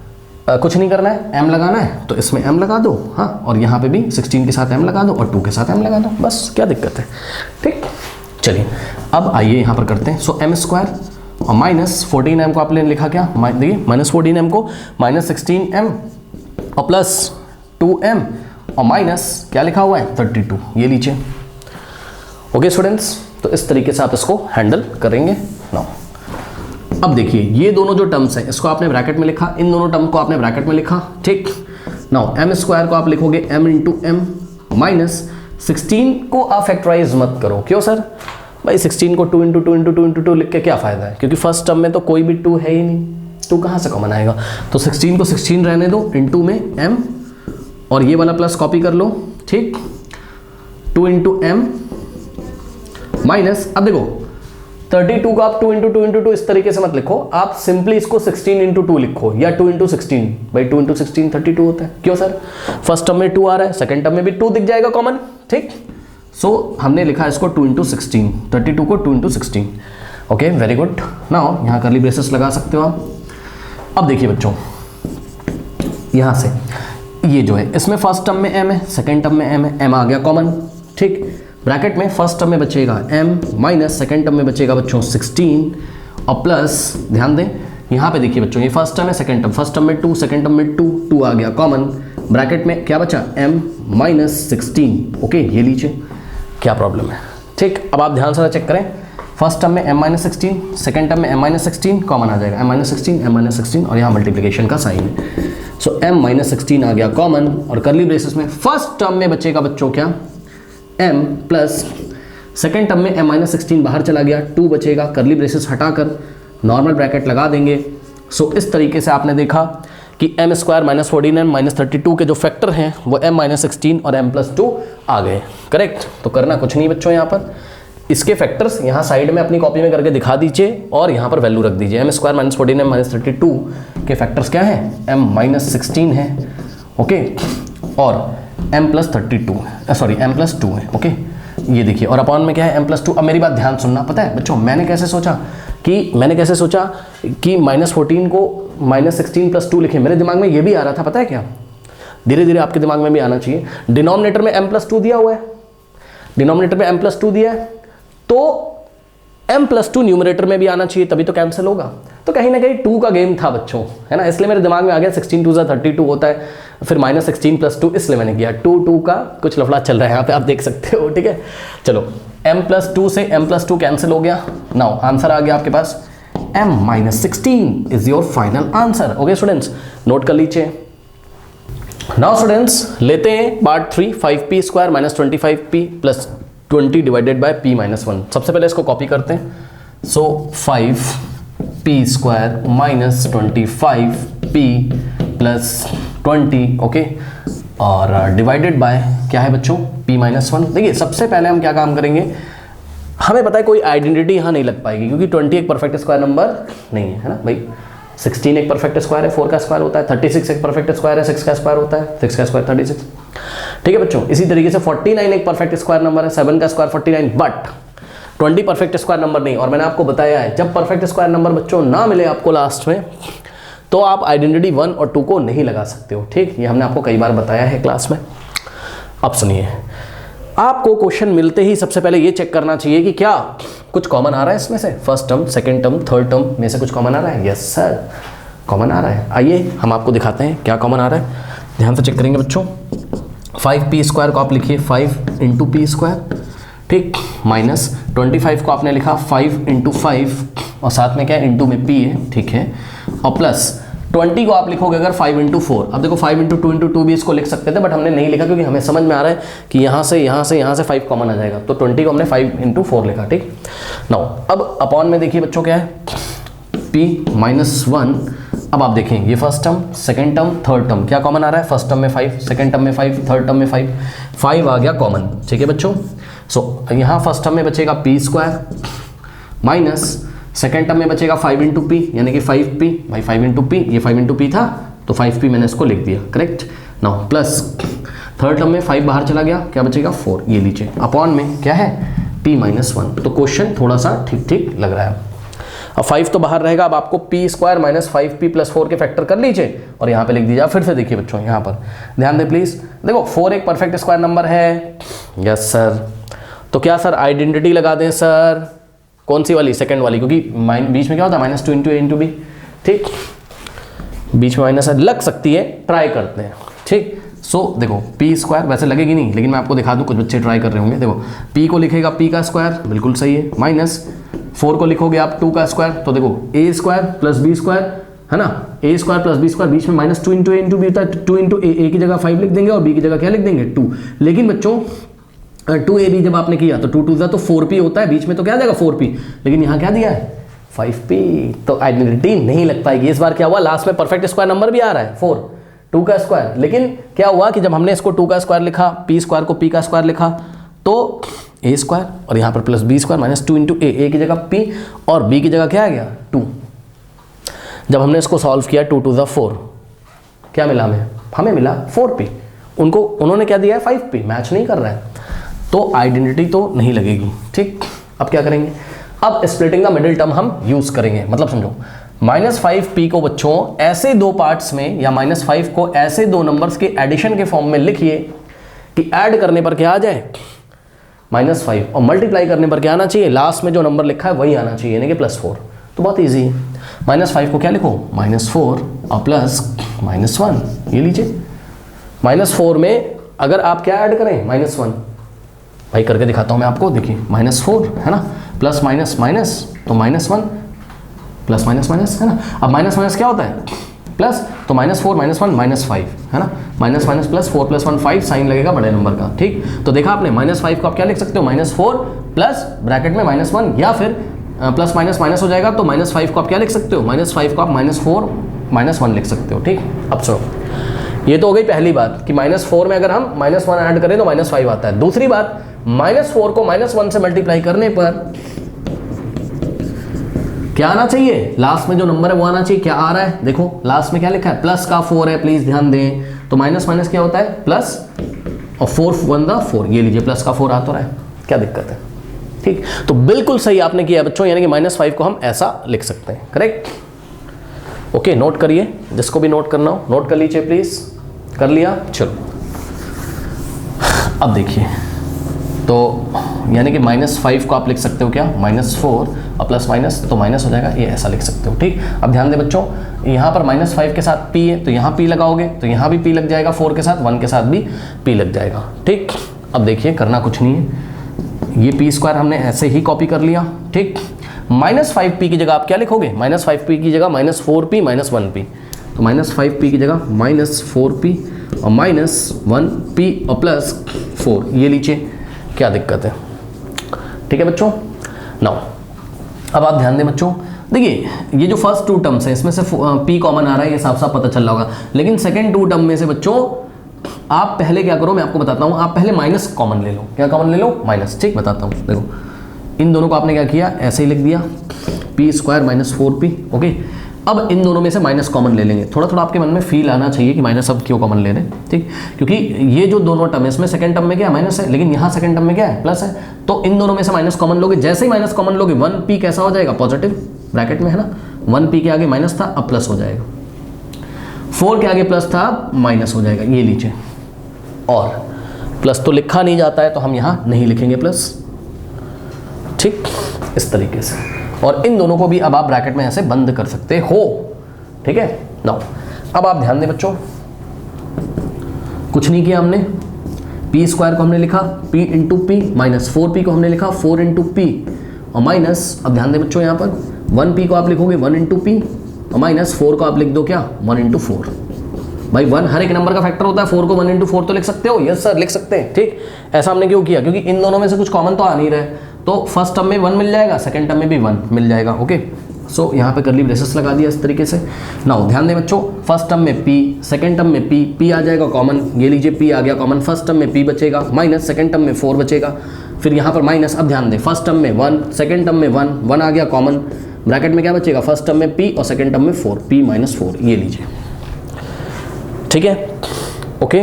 कुछ नहीं करना है, m लगाना है तो इसमें m लगा दो, हाँ, और यहाँ पे भी 16 के साथ m लगा दो और 2 के साथ m लगा दो, बस क्या दिक्कत है, ठीक। चलिए अब आइए यहाँ पर करते हैं। सो m² और -14m को आपने लिखा क्या? देखिए -14m को -16m और +2m और माइनस क्या लिखा हुआ है? 32, ये लीजिए। ओके स्टूडेंट्स, तो इस तरीके से आप इसको हैंडल करेंगे। नाउ अब देखिए ये दोनों जो टर्म्स हैं इसको आपने ब्रैकेट में लिखा, इन दोनों टर्म को आपने ब्रैकेट में लिखा, ठीक। नाउ m² को आप लिखोगे m × m, -16 को आप फैक्टराइज मत करो। क्यों सर? भाई 16 को 2 इंटू 2 इंटू 2 इंटू 2 लिख के क्या फ़ायदा है, क्योंकि फर्स्ट टर्म में तो कोई भी 2 है ही नहीं, 2 कहाँ से कॉमन आएगा। तो 16 को 16 रहने दो, इंटू में m, और ये वाला प्लस कॉपी कर लो, ठीक, 2 इंटू एम माइनस, अब देखो 32 को आप 2 इंटू 2 इंटू 2 इस तरीके से मत लिखो, आप सिंपली इसको 16 इंटू 2 लिखो, या 2 इंटू 16, भाई 2 इंटू 16 32 होता है। क्यों सर, फर्स्ट टर्म में 2 आ रहा है, सेकंड टर्म में भी 2 दिख जाएगा कॉमन, ठीक। सो हमने लिखा इसको 2 इंटू 16, 32 को 2 into 16, okay very good. Now यहाँ करली ब्रेसेस लगा सकते हो आप। अब देखिए बच्चों, यहाँ से ये जो है इसमें फर्स्ट टर्म में m है, सेकेंड टर्म में m है, m आ गया कॉमन, ठीक। ब्रैकेट में फर्स्ट टर्म में बचेगा m माइनस सेकेंड टर्म में बचेगा बच्चों 16 और प्लस, ध्यान दें यहाँ पे देखिए बच्चों, ये फर्स्ट टर्म है, सेकेंड टर्म, फर्स्ट टर्म में 2, सेकेंड टर्म में 2, 2 आ गया कॉमन, ब्रैकेट में क्या बचा m माइनस 16, ओके ये लीजिए, क्या प्रॉब्लम है, ठीक। अब आप ध्यान से चेक करें, फर्स्ट टर्म में m माइनस 16, सेकेंड टर्म में m माइनस 16 कॉमन आ जाएगा, m माइनस 16 और यहाँ मल्टीप्लिकेशन का साइन है, सो m माइनस 16 आ गया कॉमन, और करली ब्रेसेस में फर्स्ट टर्म में बचेगा बच्चों क्या, m प्लस सेकेंड टर्म में m माइनस 16 बाहर चला गया, 2 बचेगा, करली ब्रेसेस हटाकर नॉर्मल ब्रैकेट लगा देंगे। सो इस तरीके से आपने देखा कि m स्क्वायर माइनस 49 माइनस 32 के जो फैक्टर हैं वो m माइनस 16 और m प्लस 2 आ गए, करेक्ट। तो करना कुछ नहीं बच्चों, यहाँ पर इसके फैक्टर्स यहाँ साइड में अपनी कॉपी में करके दिखा दीजिए और यहाँ पर वैल्यू रख दीजिए। m स्क्वायर माइनस 49 माइनस 32 के फैक्टर्स क्या हैं, m माइनस 16 है, ओके, और m प्लस 32 है, सॉरी m प्लस 2 है, ओके, ये देखिए, और अपॉन में क्या है m प्लस 2। अब मेरी बात ध्यान सुनना, पता है बच्चों मैंने कैसे सोचा कि माइनस 14 को माइनस 16 प्लस 2 लिखे, मेरे दिमाग में ये भी आ रहा था, पता है क्या, धीरे धीरे आपके दिमाग में भी आना चाहिए। डिनोमिनेटर में m प्लस 2 दिया हुआ है, डिनोमिनेटर में m प्लस 2 दिया है, तो m प्लस 2 न्यूमरेटर में भी आना चाहिए, तभी तो कैंसिल होगा। तो कहीं ना कहीं 2 का गेम था बच्चों, है ना, इसलिए मेरे दिमाग में आ गया 16 2 32 होता है, फिर माइनस 16 प्लस 2, इसलिए मैंने किया। 2 का कुछ लफड़ा चल रहा है यहाँ पे, आप देख सकते हो, ठीक है। चलो m प्लस 2 से m प्लस 2 कैंसिल हो गया, नाउ आंसर आ गया आपके पास, m minus 16 is your final answer. Okay students, note कर लीजिए। नाउ स्टूडेंट्स लेते हैं part 3, 5p square minus 25p plus 20 divided by p minus 1। सबसे पहले इसको कॉपी करते हैं, सो 5p square minus 25p plus 20, okay, और डिवाइडेड बाय क्या है बच्चों, p माइनस 1। देखिए सबसे पहले हम क्या काम करेंगे, हमें पता है कोई आइडेंटिटी यहाँ नहीं लग पाएगी, क्योंकि 20 एक परफेक्ट स्क्वायर नंबर नहीं है, है ना भाई। 16 एक परफेक्ट स्क्वायर है, 4 का स्क्वायर होता है, 36 एक परफेक्ट स्क्वायर है, 6 का स्क्वायर होता है, 6 का स्क्वायर 36, ठीक है बच्चों। इसी तरीके से 49 एक परफेक्ट स्क्वायर नंबर है, 7 का square 49, but 20 perfect square number नहीं। और मैंने आपको बताया है जब परफेक्ट स्क्वायर नंबर बच्चों ना मिले आपको लास्ट में, तो आप आइडेंटिटी 1 और 2 को नहीं लगा सकते हो, ठीक। ये हमने आपको कई बार बताया है क्लास में। अब सुनिए, आपको क्वेश्चन मिलते ही सबसे पहले ये चेक करना चाहिए कि क्या कुछ कॉमन आ रहा है इसमें से, first term, second term, third term में से कुछ कॉमन आ रहा है। यस सर, कॉमन आ रहा है। आइए हम आपको दिखाते हैं क्या कॉमन आ रहा है, ध्यान से चेक करेंगे बच्चों। 5p स्क्वायर को आप लिखिए 5 इंटू पी स्क्वायर, ठीक, माइनस 25 को आपने लिखा 5 इंटू 5 और साथ में क्या है, इंटू में p है, ठीक है, और प्लस 20 को आप लिखोगे अगर 5 इंटू 4। अब देखो 5 इंटू 2 इंटू 2 भी इसको लिख सकते थे, बट हमने नहीं लिखा क्योंकि हमें समझ में आ रहा है कि यहाँ से 5 कॉमन आ जाएगा, तो 20 को हमने 5 इंटू 4 लिखा, ठीक। नाउ अब अपॉन में देखिए बच्चों क्या है, p माइनस 1। अब आप देखें ये first term, second term, third term क्या कॉमन आ रहा है, फर्स्ट टर्म में 5, सेकेंड टर्म में 5, थर्ड टर्म में 5 आ गया कॉमन, ठीक है बच्चों। सो यहाँ फर्स्ट टर्म में बचेगा p square minus second term में बचेगा 5 इंटू पी, यानी कि 5p, भाई 5 इंटू पी, ये 5 इंटू पी था तो 5p मैंने इसको लिख दिया, correct. Now plus third term में 5 बाहर चला गया, क्या बचेगा 4, ये लीजिए, अपॉन में क्या है p माइनस 1। तो क्वेश्चन थोड़ा सा ठीक ठीक लग रहा है। अब 5 तो बाहर रहेगा, अब आपको p square minus 5p plus 4 के फैक्टर कर लीजिए और यहाँ पे लिख दीजिए। फिर से देखिए बच्चों, यहाँ पर ध्यान दें प्लीज, देखो 4 एक परफेक्ट स्क्वायर नंबर है, यस सर। तो क्या सर आइडेंटिटी लगा दें सर, कौन सी वाली, सेकंड वाली, क्योंकि बीच में क्या होता है -2 इंटू a इंटू बी, ठीक, बीच में माइनस लग सकती है, ट्राई करते हैं, ठीक। सो देखो p स्क्वायर वैसे लगेगी नहीं, लेकिन मैं आपको दिखा दूं, कुछ बच्चे ट्राई कर रहे होंगे। देखो p को लिखेगा p का स्क्वायर, बिल्कुल सही है, माइनस 4 को लिखोगे आप 2 का स्क्वायर, तो देखो a square plus b square, है ना, a square plus b square, बीच में -2 इंटू a इंटू बी होता है, 2 इंटू a की जगह 5 लिख देंगे और b की जगह क्या लिख देंगे 2। लेकिन बच्चों 2ab जब आपने किया तो 2 2 ज़ा तो 4p होता है, बीच में तो क्या आ जाएगा 4p, लेकिन यहाँ क्या दिया है 5p, तो आइडेंटिटी नहीं लग पाएगी। इस बार क्या हुआ, लास्ट में परफेक्ट स्क्वायर नंबर भी आ रहा है 4, 2 का स्क्वायर, लेकिन क्या हुआ कि जब हमने इसको 2 का स्क्वायर लिखा, p स्क्वायर को p का स्क्वायर लिखा, तो a स्क्वायर और यहाँ पर plus b square minus 2 into a की जगह p और b की जगह क्या आ गया 2। जब हमने इसको सॉल्व किया 2 2 ज़ा 4, क्या मिला हमें मिला 4p, उन्होंने क्या दिया है 5p, मैच नहीं कर रहा है, तो आइडेंटिटी तो नहीं लगेगी। ठीक, अब क्या करेंगे, अब स्प्लिटिंग द मिडिल टर्म हम यूज करेंगे। मतलब समझो -5p को बच्चों ऐसे दो पार्ट्स में, या -5 को ऐसे दो नंबर्स के एडिशन के फॉर्म में लिखिए कि ऐड करने पर क्या आ जाए -5, और मल्टीप्लाई करने पर क्या आना चाहिए, लास्ट में जो नंबर लिखा है वही आना चाहिए, यानी कि +4। तो बहुत ईजी है। -5 को क्या लिखो -4 और प्लस -1, ये लीजिए। -4 में अगर आप क्या ऐड करें -1, भाई करके दिखाता हूं मैं आपको, देखिए -4 है ना, प्लस माइनस माइनस तो -1, प्लस माइनस माइनस है ना। अब माइनस माइनस क्या होता है प्लस, तो -4 -1 -5 है ना, माइनस माइनस प्लस 4 + 1 5 साइन लगेगा बड़े नंबर का। ठीक, तो देखा आपने -5 को आप क्या लिख सकते हो -4 प्लस ब्रैकेट में -1, या फिर प्लस माइनस माइनस हो जाएगा, तो -5 को आप क्या लिख सकते हो, -5 को आप -4 -1 लिख सकते हो। ठीक, अब चलो, ये तो हो गई पहली बात कि -4 में अगर हम -1 ऐड करें तो -5 आता है। दूसरी बात, -4 को -1 से मल्टीप्लाई करने पर क्या आना चाहिए, लास्ट में जो नंबर है वो आना चाहिए। क्या आ रहा है, देखो लास्ट में क्या लिखा है, प्लस का 4 है, प्लीज ध्यान दें। तो माइनस माइनस क्या होता है प्लस, और 4 1 दा 4, ये लीजिए प्लस का 4 आ तो रहा है, क्या दिक्कत है। ठीक, तो बिल्कुल सही आपने किया बच्चों, यानी कि -5 को हम ऐसा लिख सकते हैं, करेक्ट। ओके, नोट करिए, जिसको भी नोट करना हो नोट कर लीजिए प्लीज। कर लिया, चलो अब देखिए, तो यानी कि -5 को आप लिख सकते हो क्या, -4 और प्लस माइनस, तो माइनस हो जाएगा, ये ऐसा लिख सकते हो। ठीक, अब ध्यान दें बच्चों, यहाँ पर -5 के साथ p है, तो यहाँ p लगाओगे तो यहाँ भी p लग जाएगा, 4 के साथ 1 के साथ भी p लग जाएगा। ठीक, अब देखिए करना कुछ नहीं है, ये p स्क्वायर हमने ऐसे ही कॉपी कर लिया। ठीक, -5p की जगह आप क्या लिखोगे, -5p की जगह -4p -1p, तो -5p की जगह -4p और -1p और +4, ये लीजिए, क्या दिक्कत है। ठीक है बच्चों, नाउ अब आप ध्यान दें बच्चों, देखिए ये जो फर्स्ट 2 टर्म्स है इसमें से p कॉमन आ रहा है, ये साफ साफ पता चल रहा होगा, लेकिन सेकंड 2 टर्म में से बच्चों आप पहले क्या करो, मैं आपको बताता हूँ, आप पहले माइनस कॉमन ले लो। क्या कॉमन ले लो, माइनस। ठीक, बताता हूँ, देखो इन दोनों को आपने क्या किया, ऐसे ही लिख दिया p² -4p। ओके, अब इन दोनों में से माइनस कॉमन ले लेंगे। थोड़ा थोड़ा आपके मन में फील आना चाहिए कि माइनस अब क्यों कॉमन ले रहे हैं। ठीक, क्योंकि ये जो दोनों टर्म है इसमें सेकंड टर्म में क्या है माइनस है, लेकिन यहाँ सेकंड टर्म में क्या है प्लस है, तो इन दोनों में से माइनस कॉमन लोगे। जैसे ही माइनस कॉमन लोगे 1p कैसा हो जाएगा, पॉजिटिव ब्रैकेट में है ना, 1p के आगे माइनस था अब प्लस हो जाएगा, 4 के आगे प्लस था माइनस हो जाएगा, ये लीजिए। और प्लस तो लिखा नहीं जाता है तो हम यहाँ नहीं लिखेंगे प्लस। ठीक, इस तरीके से, और इन दोनों को भी अब आप ब्रैकेट में ऐसे बंद कर सकते हो। ठीक है, नाउ अब आप ध्यान दें बच्चों, कुछ नहीं किया हमने, p स्क्वायर को हमने लिखा p इंटू पी, -4p को हमने लिखा 4 इंटू पी और माइनस, अब ध्यान दें बच्चों यहाँ पर 1p को आप लिखोगे 1 इंटू पी और -4 को आप लिख दो क्या 1 इंटू 4। भाई 1 हर एक नंबर का फैक्टर होता है, 4 को 1 इंटू 4 तो लिख सकते हो, यस सर लिख सकते हैं। ठीक, ऐसा हमने क्यों किया, क्योंकि इन दोनों में से कुछ कॉमन तो आ नहीं रहे, तो फर्स्ट टर्म में 1 मिल जाएगा, सेकंड टर्म में भी 1 मिल जाएगा। ओके, सो यहाँ पे कर्ली ब्रेसेस लगा दिया इस तरीके से। नाउ ध्यान दें बच्चों, फर्स्ट टर्म में p, सेकंड टर्म में p आ जाएगा कॉमन, ये लीजिए p आ गया कॉमन, फर्स्ट टर्म में p बचेगा माइनस, सेकंड टर्म में 4 बचेगा, फिर यहाँ पर माइनस। अब ध्यान दें, फर्स्ट टर्म में 1, सेकंड टर्म में 1 आ गया कॉमन, ब्रैकेट में क्या बचेगा, फर्स्ट टर्म में p और सेकंड टर्म में 4, p - 4, ये लीजिए। ठीक है, ओके,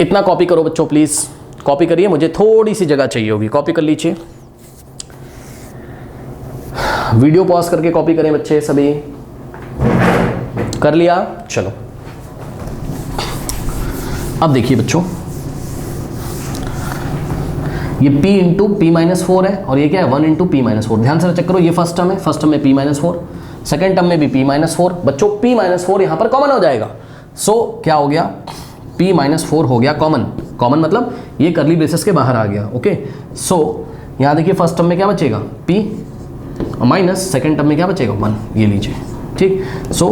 इतना कॉपी करो बच्चों, प्लीज कॉपी करिए, मुझे थोड़ी सी जगह चाहिए होगी, कॉपी कर लीजिए। वीडियो पॉज करके कॉपी करें बच्चे सभी, कर लिया। चलो अब देखिए बच्चों, ये p इंटू p -4 है और ये क्या है 1 इंटू p -4। ध्यान से चेक करो, ये फर्स्ट टर्म है, फर्स्ट टर्म में p -4, सेकंड टर्म में भी p -4। बच्चों p -4 यहां पर कॉमन हो जाएगा, सो क्या हो गया p -4 हो गया कॉमन। कॉमन मतलब ये कर्ली ब्रेसेस के बाहर आ गया। ओके, सो यहां देखिए फर्स्ट टर्म में क्या बचेगा p और माइनस, सेकेंड टर्म में क्या बचेगा 1, ये लीजिए। ठीक, सो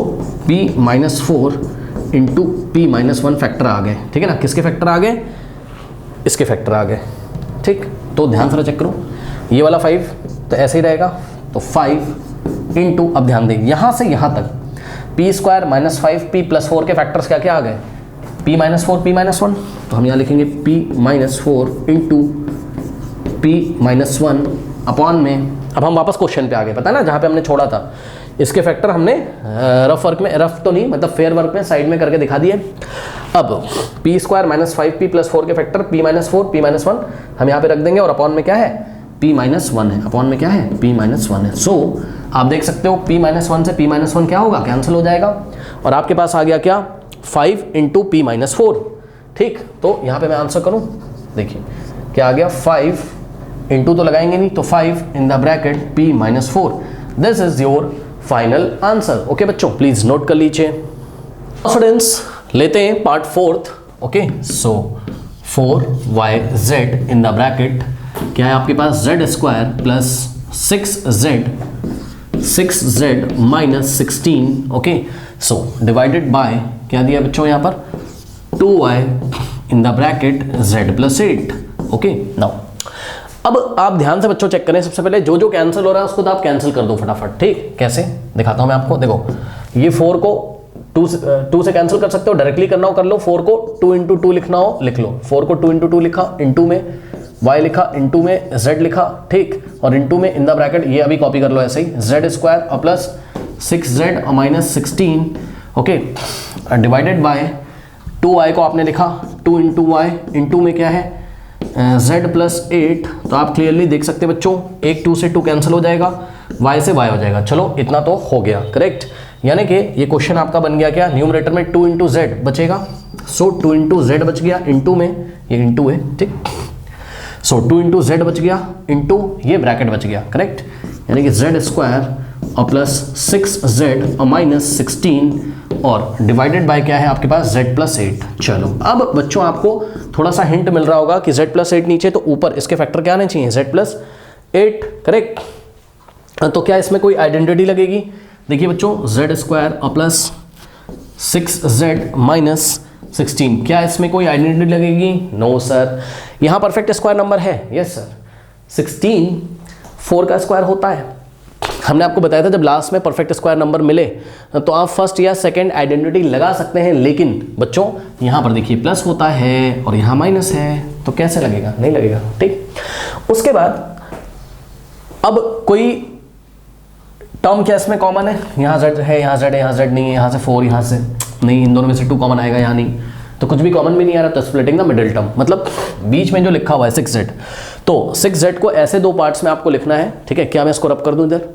p -4 इंटू p -1 फैक्टर आ गए। ठीक है ना, किसके फैक्टर आ गए, इसके फैक्टर आ गए। ठीक, तो ध्यान से चेक करो, ये वाला 5 तो ऐसे ही रहेगा, तो 5 इंटू, अब ध्यान दें यहाँ से यहाँ तक p square minus 5p plus 4 के फैक्टर्स क्या क्या आ गए, p माइनस 4 p माइनस 1, तो हम यहाँ लिखेंगे p minus 4 into p minus 1 upon में, अब हम वापस क्वेश्चन पे आ गए, पता है ना जहाँ पे हमने छोड़ा था, इसके फैक्टर हमने रफ वर्क में, रफ तो नहीं मतलब फेयर वर्क में साइड में करके दिखा दिए। अब p square minus 5p plus 4 के factor p minus 4 p minus 1 हम यहाँ पे रख देंगे, और अपॉन में क्या है p माइनस 1 है, अपॉन में क्या है p माइनस 1 है। सो आप देख सकते हो p माइनस 1 से p माइनस 1 क्या होगा, कैंसिल हो जाएगा, और आपके पास आ गया क्या 5 इंटू p माइनस 4। ठीक, तो यहाँ पे मैं आंसर करूँ, देखिए क्या आ गया 5 इंटू तो लगाएंगे नहीं, तो 5 इन the bracket p minus 4, this is your final answer. Okay बच्चों, प्लीज नोट कर लीजिए। स्टूडेंट्स लेते हैं part 4th। Okay, so 4yz in the bracket क्या है आपके पास, z square plus 6z minus 16। Okay, so divided by क्या दिया बच्चों यहाँ पर 2y in the bracket z plus 8। Okay, now अब आप ध्यान से बच्चों चेक करें, सबसे पहले जो जो कैंसिल हो रहा है उसको तो आप कैंसिल कर दो फटाफट। ठीक, कैसे दिखाता हूं मैं आपको, देखो ये 4 को 2 से कैंसिल कर सकते हो, डायरेक्टली करना हो कर लो, 4 को 2 इंटू 2 लिखना हो लिख लो, 4 को 2 इंटू 2 लिखा, इंटू में y लिखा, इंटू में z लिखा, ठीक, और इंटू में इन द ब्रैकेट ये अभी कॉपी कर लो ऐसे ही z स्क्वायर और प्लस 6z और minus 16। Okay, divided by 2y को आपने लिखा 2 इंटू वाई, इंटू में क्या है z प्लस 8, तो आप क्लियरली देख सकते हैं बच्चों, एक 2 से 2 कैंसिल हो जाएगा, y से y हो जाएगा। चलो इतना तो हो गया करेक्ट, यानी कि ये क्वेश्चन आपका बन गया क्या, न्यूमरेटर में 2 इंटू z बचेगा, सो 2 इंटू z बच गया, इंटू में ये इंटू है, ठीक, सो 2 इंटू z बच गया, इंटू ये ब्रैकेट बच गया करेक्ट, यानी कि z स्क्वायर और प्लस 6z और माइनस 16 और डिवाइडेड बाय क्या है आपके पास z प्लस 8। चलो अब बच्चों आपको थोड़ा सा हिंट मिल रहा होगा कि z प्लस 8 नीचे, तो ऊपर इसके फैक्टर क्या आने चाहिए z प्लस 8 करेक्ट, तो क्या इसमें कोई आइडेंटिटी लगेगी, देखिए बच्चों z स्क्वायर और प्लस 6z माइनस 16, क्या इसमें कोई आइडेंटिटी लगेगी, नो सर, यहाँ परफेक्ट स्क्वायर नंबर है, यस सर, 16 4 का स्क्वायर होता है, हमने आपको बताया था जब लास्ट में परफेक्ट स्क्वायर नंबर मिले तो आप फर्स्ट या सेकंड आइडेंटिटी लगा सकते हैं, लेकिन बच्चों यहाँ पर देखिए प्लस होता है और यहाँ माइनस है, तो कैसे लगेगा, नहीं लगेगा। ठीक, उसके बाद अब कोई टर्म क्या इसमें कॉमन है, यहाँ z है, यहाँ z है, यहाँ z नहीं है, यहाँ से 4, यहाँ से नहीं, इन दोनों में से 2 कॉमन आएगा, यहाँ नहीं, तो कुछ भी कॉमन भी नहीं आ रहा, तो स्प्लिटिंग द मिडिल टर्म, मतलब बीच में जो लिखा हुआ है 6z, तो 6z को ऐसे 2 पार्ट्स में आपको लिखना है। ठीक है, क्या मैं इसको रब कर दूं इधर,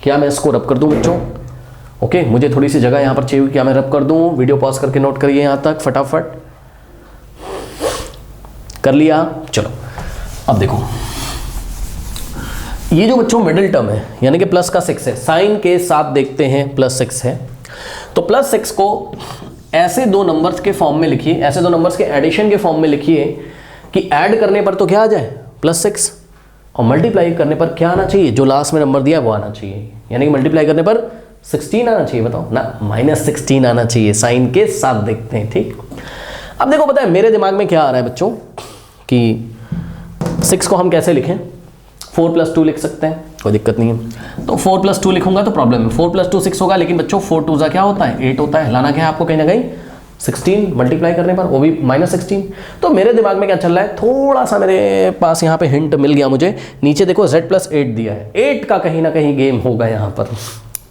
क्या मैं इसको रब कर दूं बच्चों, ओके, मुझे थोड़ी सी जगह यहाँ पर चाहिए, क्या मैं रब कर दूं, वीडियो पॉज करके नोट करिए यहाँ तक फटाफट, कर लिया। चलो अब देखो ये जो बच्चों मिडिल टर्म है यानी कि प्लस का 6 है, साइन के साथ देखते हैं प्लस 6 है, तो प्लस 6 को ऐसे 2 नंबर्स के फॉर्म में लिखिए, ऐसे 2 नंबर्स के एडिशन के फॉर्म में लिखिए कि ऐड करने पर तो क्या आ जाए प्लस 6 और मल्टीप्लाई करने पर क्या आना चाहिए, जो लास्ट में नंबर दिया है वो आना चाहिए, यानी कि मल्टीप्लाई करने पर 16 आना चाहिए, बताओ ना, माइनस 16 आना चाहिए, साइन के साथ देखते हैं। ठीक, अब देखो पता है मेरे दिमाग में क्या आ रहा है बच्चों कि 6 को हम कैसे लिखें, 4 + 2 लिख सकते हैं, कोई दिक्कत नहीं है, तो 4 + 2 लिखूंगा तो प्रॉब्लम है, 4 + 2 6 होगा, लेकिन बच्चों 4 2 क्या होता है 8 होता है, लाना क्या है आपको कहीं ना कहीं 16 मल्टीप्लाई करने पर, वो भी -16। तो मेरे दिमाग में क्या चल रहा है, थोड़ा सा मेरे पास यहाँ पे हिंट मिल गया मुझे, नीचे देखो z + 8 दिया है, 8 का कहीं ना कहीं गेम होगा यहाँ पर।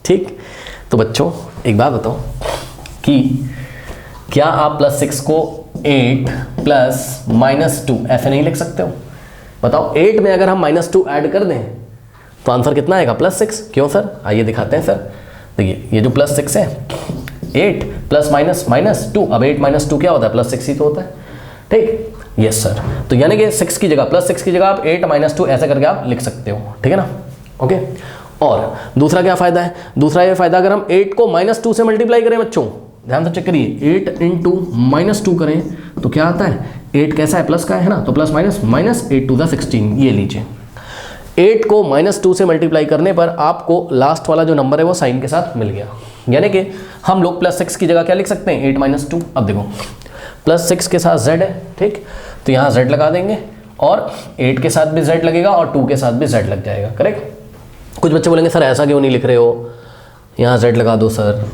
ठीक, तो बच्चों एक बात बताओ कि क्या आप +6 को 8 + -2 ऐसे नहीं लिख सकते हो, बताओ 8 में अगर हम -2 ऐड कर दें तो आंसर कितना आएगा +6, क्यों सर, आइए दिखाते हैं सर, देखिए ये जो +6 है 8 + -2, अब 8 - 2 क्या होता है +6 ही तो होता है। ठीक, यस सर, तो यानी कि 6 की जगह +6 की जगह आप 8 - 2 ऐसे करके आप लिख सकते हो, ठीक है ना। ओके, और दूसरा क्या फ़ायदा है, दूसरा ये फ़ायदा अगर हम 8 को -2 से मल्टीप्लाई करें बच्चों, ध्यान से चेक करिए, 8 × -2 करें तो क्या आता है, 8 कैसा है प्लस का है ना, तो प्लस माइनस -8 × 16, ये लीजिए, 8 को -2 से मल्टीप्लाई करने पर आपको लास्ट वाला जो नंबर है वो साइन के साथ मिल गया, यानी कि हम लोग +6 की जगह क्या लिख सकते हैं 8 - 2। अब देखो +6 के साथ z है, ठीक, तो यहाँ z लगा देंगे और 8 के साथ भी z लगेगा और 2 के साथ भी z लग जाएगा, करेक्ट। कुछ बच्चे बोलेंगे सर ऐसा क्यों नहीं लिख रहे हो, यहाँ z लगा दो सर,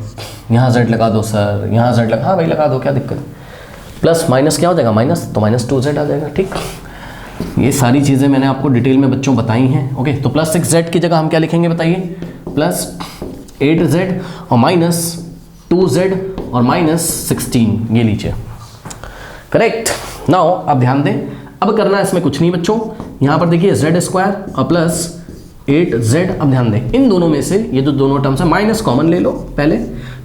यहाँ z लगा दो सर, यहाँ z लगा, हाँ भाई लगा दो, क्या दिक्कत। प्लस माइनस क्या हो जाएगा, माइनस, तो -2z आ जाएगा, ठीक। ये सारी चीज़ें मैंने आपको डिटेल में बच्चों बताई हैं, ओके। तो +6z की जगह हम क्या लिखेंगे बताइए, +8z और -2z और -16, ये लीजिए, करेक्ट। नाउ अब ध्यान दें, अब करना है इसमें कुछ नहीं बच्चों, यहाँ पर देखिए z² और +8z। अब ध्यान दें इन दोनों में से ये जो दोनों टर्म्स है माइनस कॉमन ले लो पहले,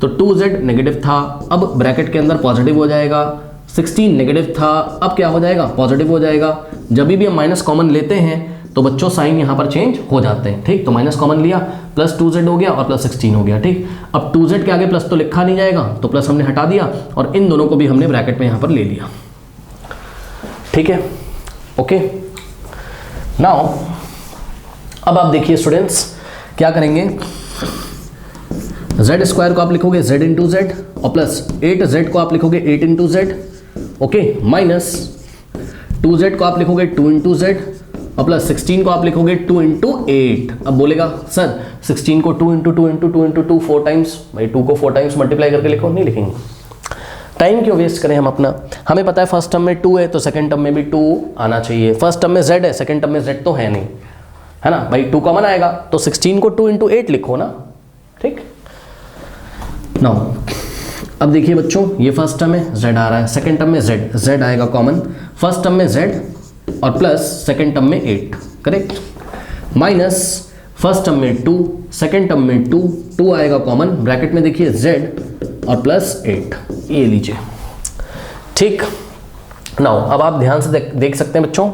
तो 2z नेगेटिव था, अब ब्रैकेट के अंदर पॉजिटिव हो जाएगा, 16 नेगेटिव था, अब क्या हो जाएगा, पॉजिटिव हो जाएगा। जब भी हम माइनस कॉमन लेते हैं तो बच्चों साइन यहाँ पर चेंज हो जाते हैं, ठीक। तो माइनस कॉमन लिया, +2z हो गया और +16 हो गया, ठीक। अब 2z के आगे प्लस तो लिखा नहीं जाएगा, तो प्लस हमने हटा दिया और इन दोनों को भी हमने ब्रैकेट में यहाँ पर ले लिया, ठीक है, ओके। नाउ अब आप देखिए स्टूडेंट्स क्या करेंगे, z² को आप लिखोगे z इंटू z और +8z को आप लिखोगे 8 इंटू z, ओके, -2z को आप लिखोगे 2 इंटू z और +16 को आप लिखोगे 2 इंटू 8। अब बोलेगा सर 16 को 2 इंटू 2 इंटू 2 इंटू 2 4 टाइम्स, भाई 2 को 4 टाइम्स मल्टीप्लाई करके लिखो, नहीं लिखेंगे, टाइम क्यों वेस्ट करें हम अपना। हमें पता है फर्स्ट टर्म में 2 है तो सेकंड टर्म में भी 2 आना चाहिए, फर्स्ट टर्म में z है सेकंड टर्म में z तो है नहीं, है ना भाई, 2 कॉमन आएगा तो 16 को 2 इंटू 8 लिखो ना, ठीक। नाउ अब देखिए बच्चों ये फर्स्ट टर्म में z आ रहा है, सेकंड टर्म में z आएगा कॉमन, फर्स्ट टर्म में z और प्लस सेकंड टर्म में 8, करेक्ट, माइनस फर्स्ट टर्म में 2, सेकंड टर्म में 2 आएगा कॉमन, ब्रैकेट में देखिए z और +8, ये लीजिए, ठीक। नाउ अब आप ध्यान से देख सकते हैं बच्चों,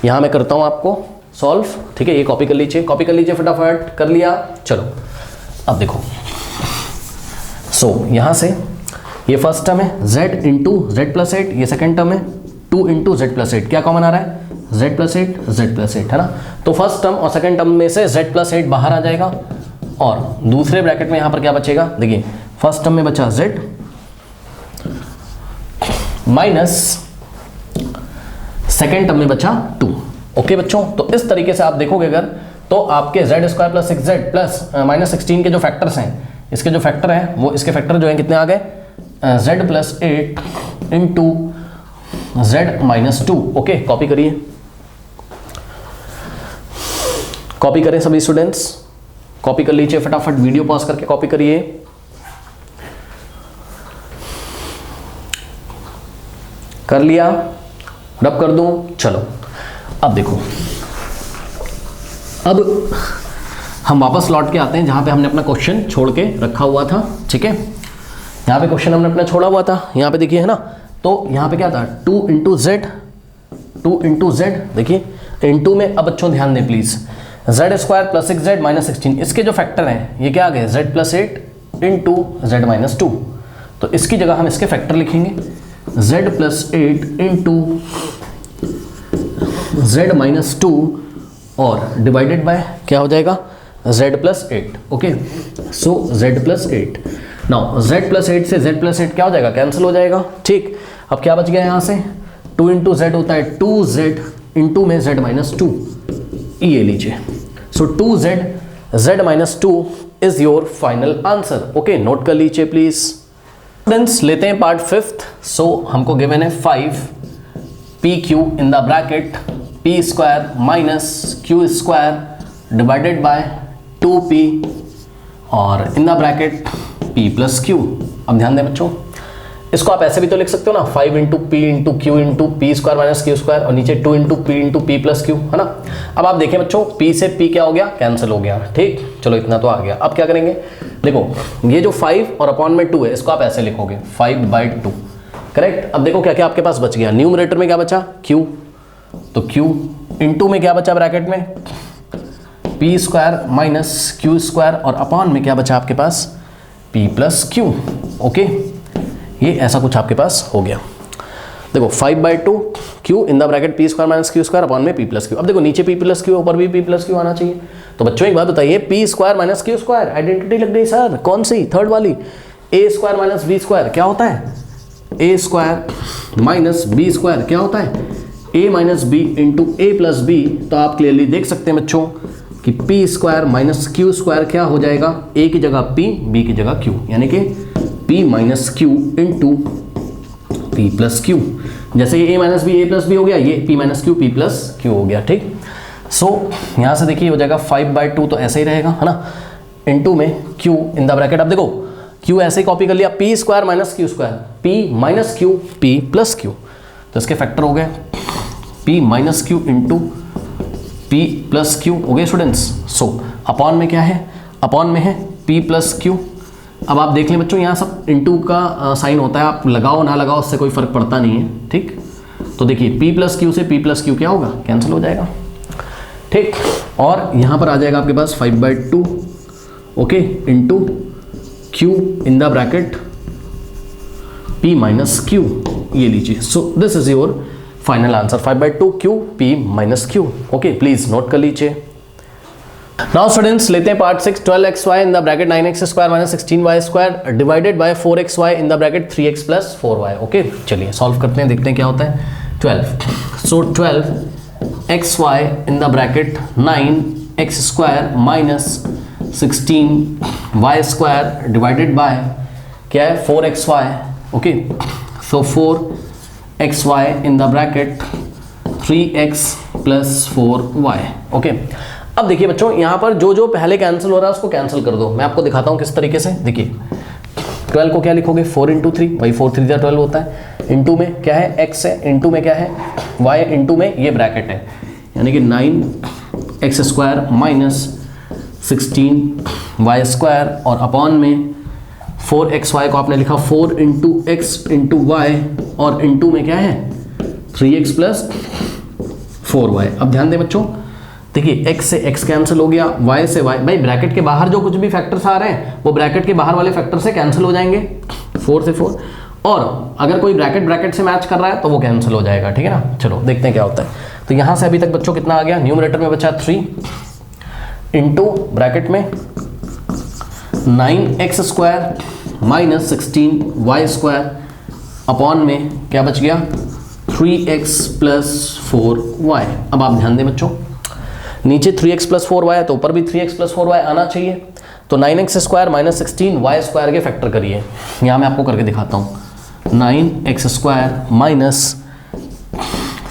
यहाँ मैं करता हूँ आपको सॉल्व, ठीक है, ये कॉपी कर लीजिए, कॉपी कर लीजिए फटाफट, कर लिया, चलो अब देखो। यहाँ से ये फर्स्ट टर्म है z इंटू z+8, ये सेकंड टर्म है 2 इंटू z+8, क्या कॉमन आ रहा है, z+8 है ना, तो फर्स्ट टर्म और सेकंड टर्म में से z+8 बाहर आ जाएगा और दूसरे ब्रैकेट में यहाँ पर क्या बचेगा, देखिए फर्स्ट टर्म में बचा z माइनस सेकंड टर्म में बचा 2, ओके बच्चों। तो इस तरीके से आप देखोगे अगर तो आपके z² + 6z प्लस -16 के जो फैक्टर्स हैं, इसके जो फैक्टर हैं वो इसके फैक्टर जो हैं कितने आ गए, z+8 into z-2, okay. Copy करिए, कॉपी करें सभी स्टूडेंट्स, कॉपी कर लीजिए फटाफट, वीडियो पॉज करके कॉपी करिए, कर लिया, रब कर दूं, चलो अब देखो, अब हम वापस लौट के आते हैं जहाँ पे हमने अपना क्वेश्चन छोड़ के रखा हुआ था, ठीक है। यहाँ पे क्वेश्चन हमने अपना छोड़ा हुआ था, यहाँ पे देखिए है ना, तो यहाँ पे क्या था 2 इंटू z, देखिए इंटू में, अब बच्चों ध्यान दें प्लीज, z² + 6z -16, इसके जो फैक्टर हैं ये क्या आ गए, z+8 इंटू z-2, तो इसकी जगह हम इसके फैक्टर लिखेंगे z+8 इंटू z-2 और डिवाइडेड बाय क्या हो जाएगा, z+8, ओके। सो z+8, नाउ z+8 से z+8 क्या हो जाएगा, कैंसिल हो जाएगा, ठीक। अब क्या बच गया यहाँ से, 2 इंटू z होता है 2z इंटू में z-2, ये लीजिए, सो 2z z-2 is your final answer, okay. Note कर लीजिए प्लीज स्टूडेंट्स। लेते हैं पार्ट 5th। सो हमको गिवन है 5 pq in the bracket p² - q² divided by 2p और इन द ब्रैकेट p + q। अब ध्यान दें बच्चों, इसको आप ऐसे भी तो लिख सकते हो ना, 5 into p into q into p² - q² और नीचे 2 into p into p + q, है ना। अब आप देखें बच्चों, p से p क्या हो गया, कैंसिल हो गया, ठीक। चलो इतना तो आ गया। अब क्या करेंगे, देखो ये जो 5 और अपॉन में 2 है, इसको आप ऐसे लिखोगे 5/2, करेक्ट। अब देखो क्या क्या आपके पास बच गया, न्यूमरेटर में क्या बचा, q, तो q इंटू में क्या बचा ब्रैकेट में, p² - q² और अपॉन में क्या बचा आपके पास, p + q, ओके। ये ऐसा कुछ आपके पास हो गया। देखो 5/2 q in the bracket p² - q² upon में p + q। अब देखो नीचे p + q, ऊपर भी p + q आना चाहिए। तो बच्चों एक बात बताइए, p² - q², आइडेंटिटी लग गई सर, कौन सी, थर्ड वाली, a² - b² क्या होता है, a² - b² क्या होता है, a minus b into a plus b, तो आप क्लियरली देख सकते हैं बच्चों कि p square minus q square क्या हो जाएगा, a की जगह p, b की जगह q, यानी कि p minus q into p plus q. जैसे ये a minus b a plus b हो गया, ये p minus q p plus q हो गया। ठीक, सो यहाँ से देखिए हो जाएगा 5/2, तो ऐसे ही रहेगा है ना, इंटू में q इन द ब्रैकेट। अब देखो q ऐसे ही कॉपी कर लिया, P square minus q square, p minus Q p plus Q, तो इसके फैक्टर हो गए p minus q into p plus q हो गए स्टूडेंट्स। सो अपॉन में क्या है, अपॉन में है p प्लस क्यू। अब आप देख लें बच्चों यहाँ सब इंटू का साइन होता है, आप लगाओ ना लगाओ उससे कोई फर्क पड़ता नहीं है। ठीक, तो देखिए p प्लस क्यू से p प्लस क्यू क्या होगा, कैंसिल हो जाएगा। ठीक, और यहाँ पर आ जाएगा आपके पास 5/2 okay into q in the bracket p minus Q, ये लीजिए। So this is your final answer 5/2 q p minus q। Okay, please note कर लीजिए। नाउ स्टूडेंट्स लेते हैं part 6, 12xy in the bracket 9x square minus 16y square divided by 4xy in the bracket 3x plus 4y। Okay, चलिए solve करते हैं, देखते हैं क्या होता है। 12, सो 12xy in the bracket 9x square minus 16y square divided by क्या है 4xy। Okay, so 4xy in the bracket 3x plus 4y। Okay, अब देखिए बच्चों यहाँ पर जो जो पहले कैंसिल हो रहा है उसको कैंसिल कर दो। मैं आपको दिखाता हूँ किस तरीके से। देखिए 12 को क्या लिखोगे, 4 इंटू 3, वही 4 3 12 होता है। इंटू में क्या है, x है, इंटू में क्या है, y, इंटू में ये ब्रैकेट है, यानी कि 9x square minus 16y square, और अपॉन में 4xy को आपने लिखा 4 इंटू एक्स इंटू वाई, और इंटू में क्या है 3x प्लस 4y। अब ध्यान दें बच्चों, देखिए x से x कैंसिल हो गया, y से y, भाई ब्रैकेट के बाहर जो कुछ भी फैक्टर्स आ रहे हैं वो ब्रैकेट के बाहर वाले फैक्टर से कैंसिल हो जाएंगे, 4 से 4, और अगर कोई ब्रैकेट से मैच कर रहा है तो वो कैंसिल हो जाएगा। ठीक है ना, चलो देखते हैं क्या होता है। तो यहाँ से अभी तक बच्चों कितना आ गया, न्यूमरेटर में बचा 3 इंटू ब्रैकेट में 9x square minus 16y square, upon में क्या बच गया 3x प्लस 4y। अब आप ध्यान दें बच्चों, नीचे 3x प्लस 4y है तो ऊपर भी 3x प्लस 4y आना चाहिए। तो 9x square minus 16y square के फैक्टर करिए, यहाँ मैं आपको करके दिखाता हूँ। 9x square minus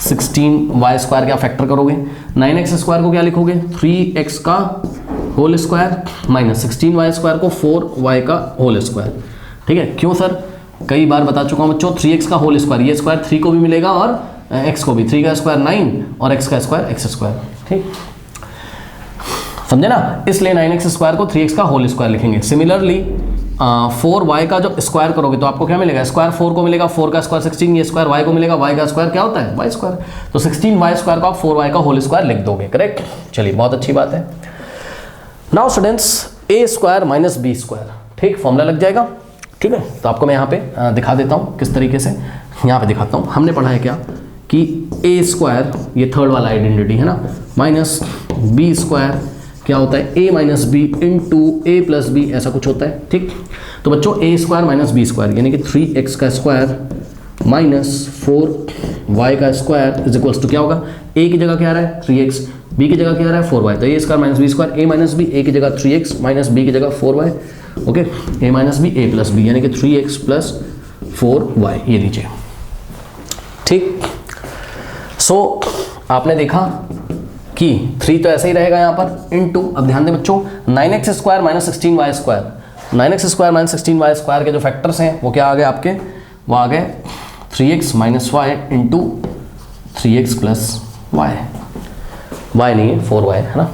16y square क्या फैक्टर करोगे, 9x स्क्वायर को क्या लिखोगे 3x का whole square minus 16y square को 4y का होल स्क्वायर। ठीक है, क्यों सर, कई बार बता चुका हूँ बच्चों, 3x का होल स्क्वायर, ये स्क्वायर 3 को भी मिलेगा और x को भी, 3 का स्क्वायर 9 और x का स्क्वायर x स्क्वायर। ठीक, समझे ना, इसलिए 9x स्क्वायर को 3x का होल स्क्वायर लिखेंगे। सिमिलरली 4y का जब स्क्वायर करोगे तो आपको क्या मिलेगा, स्क्वायर 4 को मिलेगा, 4 का स्क्वायर 16, ये स्क्वायर y को मिलेगा, y का स्क्वायर क्या होता है y स्क्वायर, तो 16y स्क्वायर को आप 4y का होल स्क्वायर लिख दोगे। करेक्ट, चलिए बहुत अच्छी बात है। Now students a square minus b square, ठीक, फॉर्मूला लग जाएगा। ठीक है, तो आपको मैं यहाँ पे दिखा देता हूँ किस तरीके से, यहाँ पे दिखाता हूँ। हमने पढ़ा है क्या कि a स्क्वायर, ये थर्ड वाला आइडेंटिटी है ना, माइनस बी स्क्वायर क्या होता है a minus b into a plus b, ऐसा कुछ होता है। ठीक, तो बच्चों a square minus b square यानी कि 3x का स्क्वायर माइनस 4y का स्क्वायर इज इक्वल्स टू क्या होगा, a की जगह क्या आ रहा है 3x, b की जगह क्या आ रहा है 4y, तो a square minus b square, a minus b, a की जगह 3x माइनस b की जगह 4y। Okay, a minus b a plus b यानी कि 3x प्लस 4y, ये लीजिए। ठीक, सो आपने देखा कि 3 तो ऐसे ही रहेगा यहाँ पर, इनटू, अब ध्यान दें बच्चों 9x square minus 16y square, 9x square minus 16y square के जो फैक्टर्स हैं वो क्या आ गए आपके, वो आ गए 3x minus y into 3x plus y, y नहीं है 4y है ना,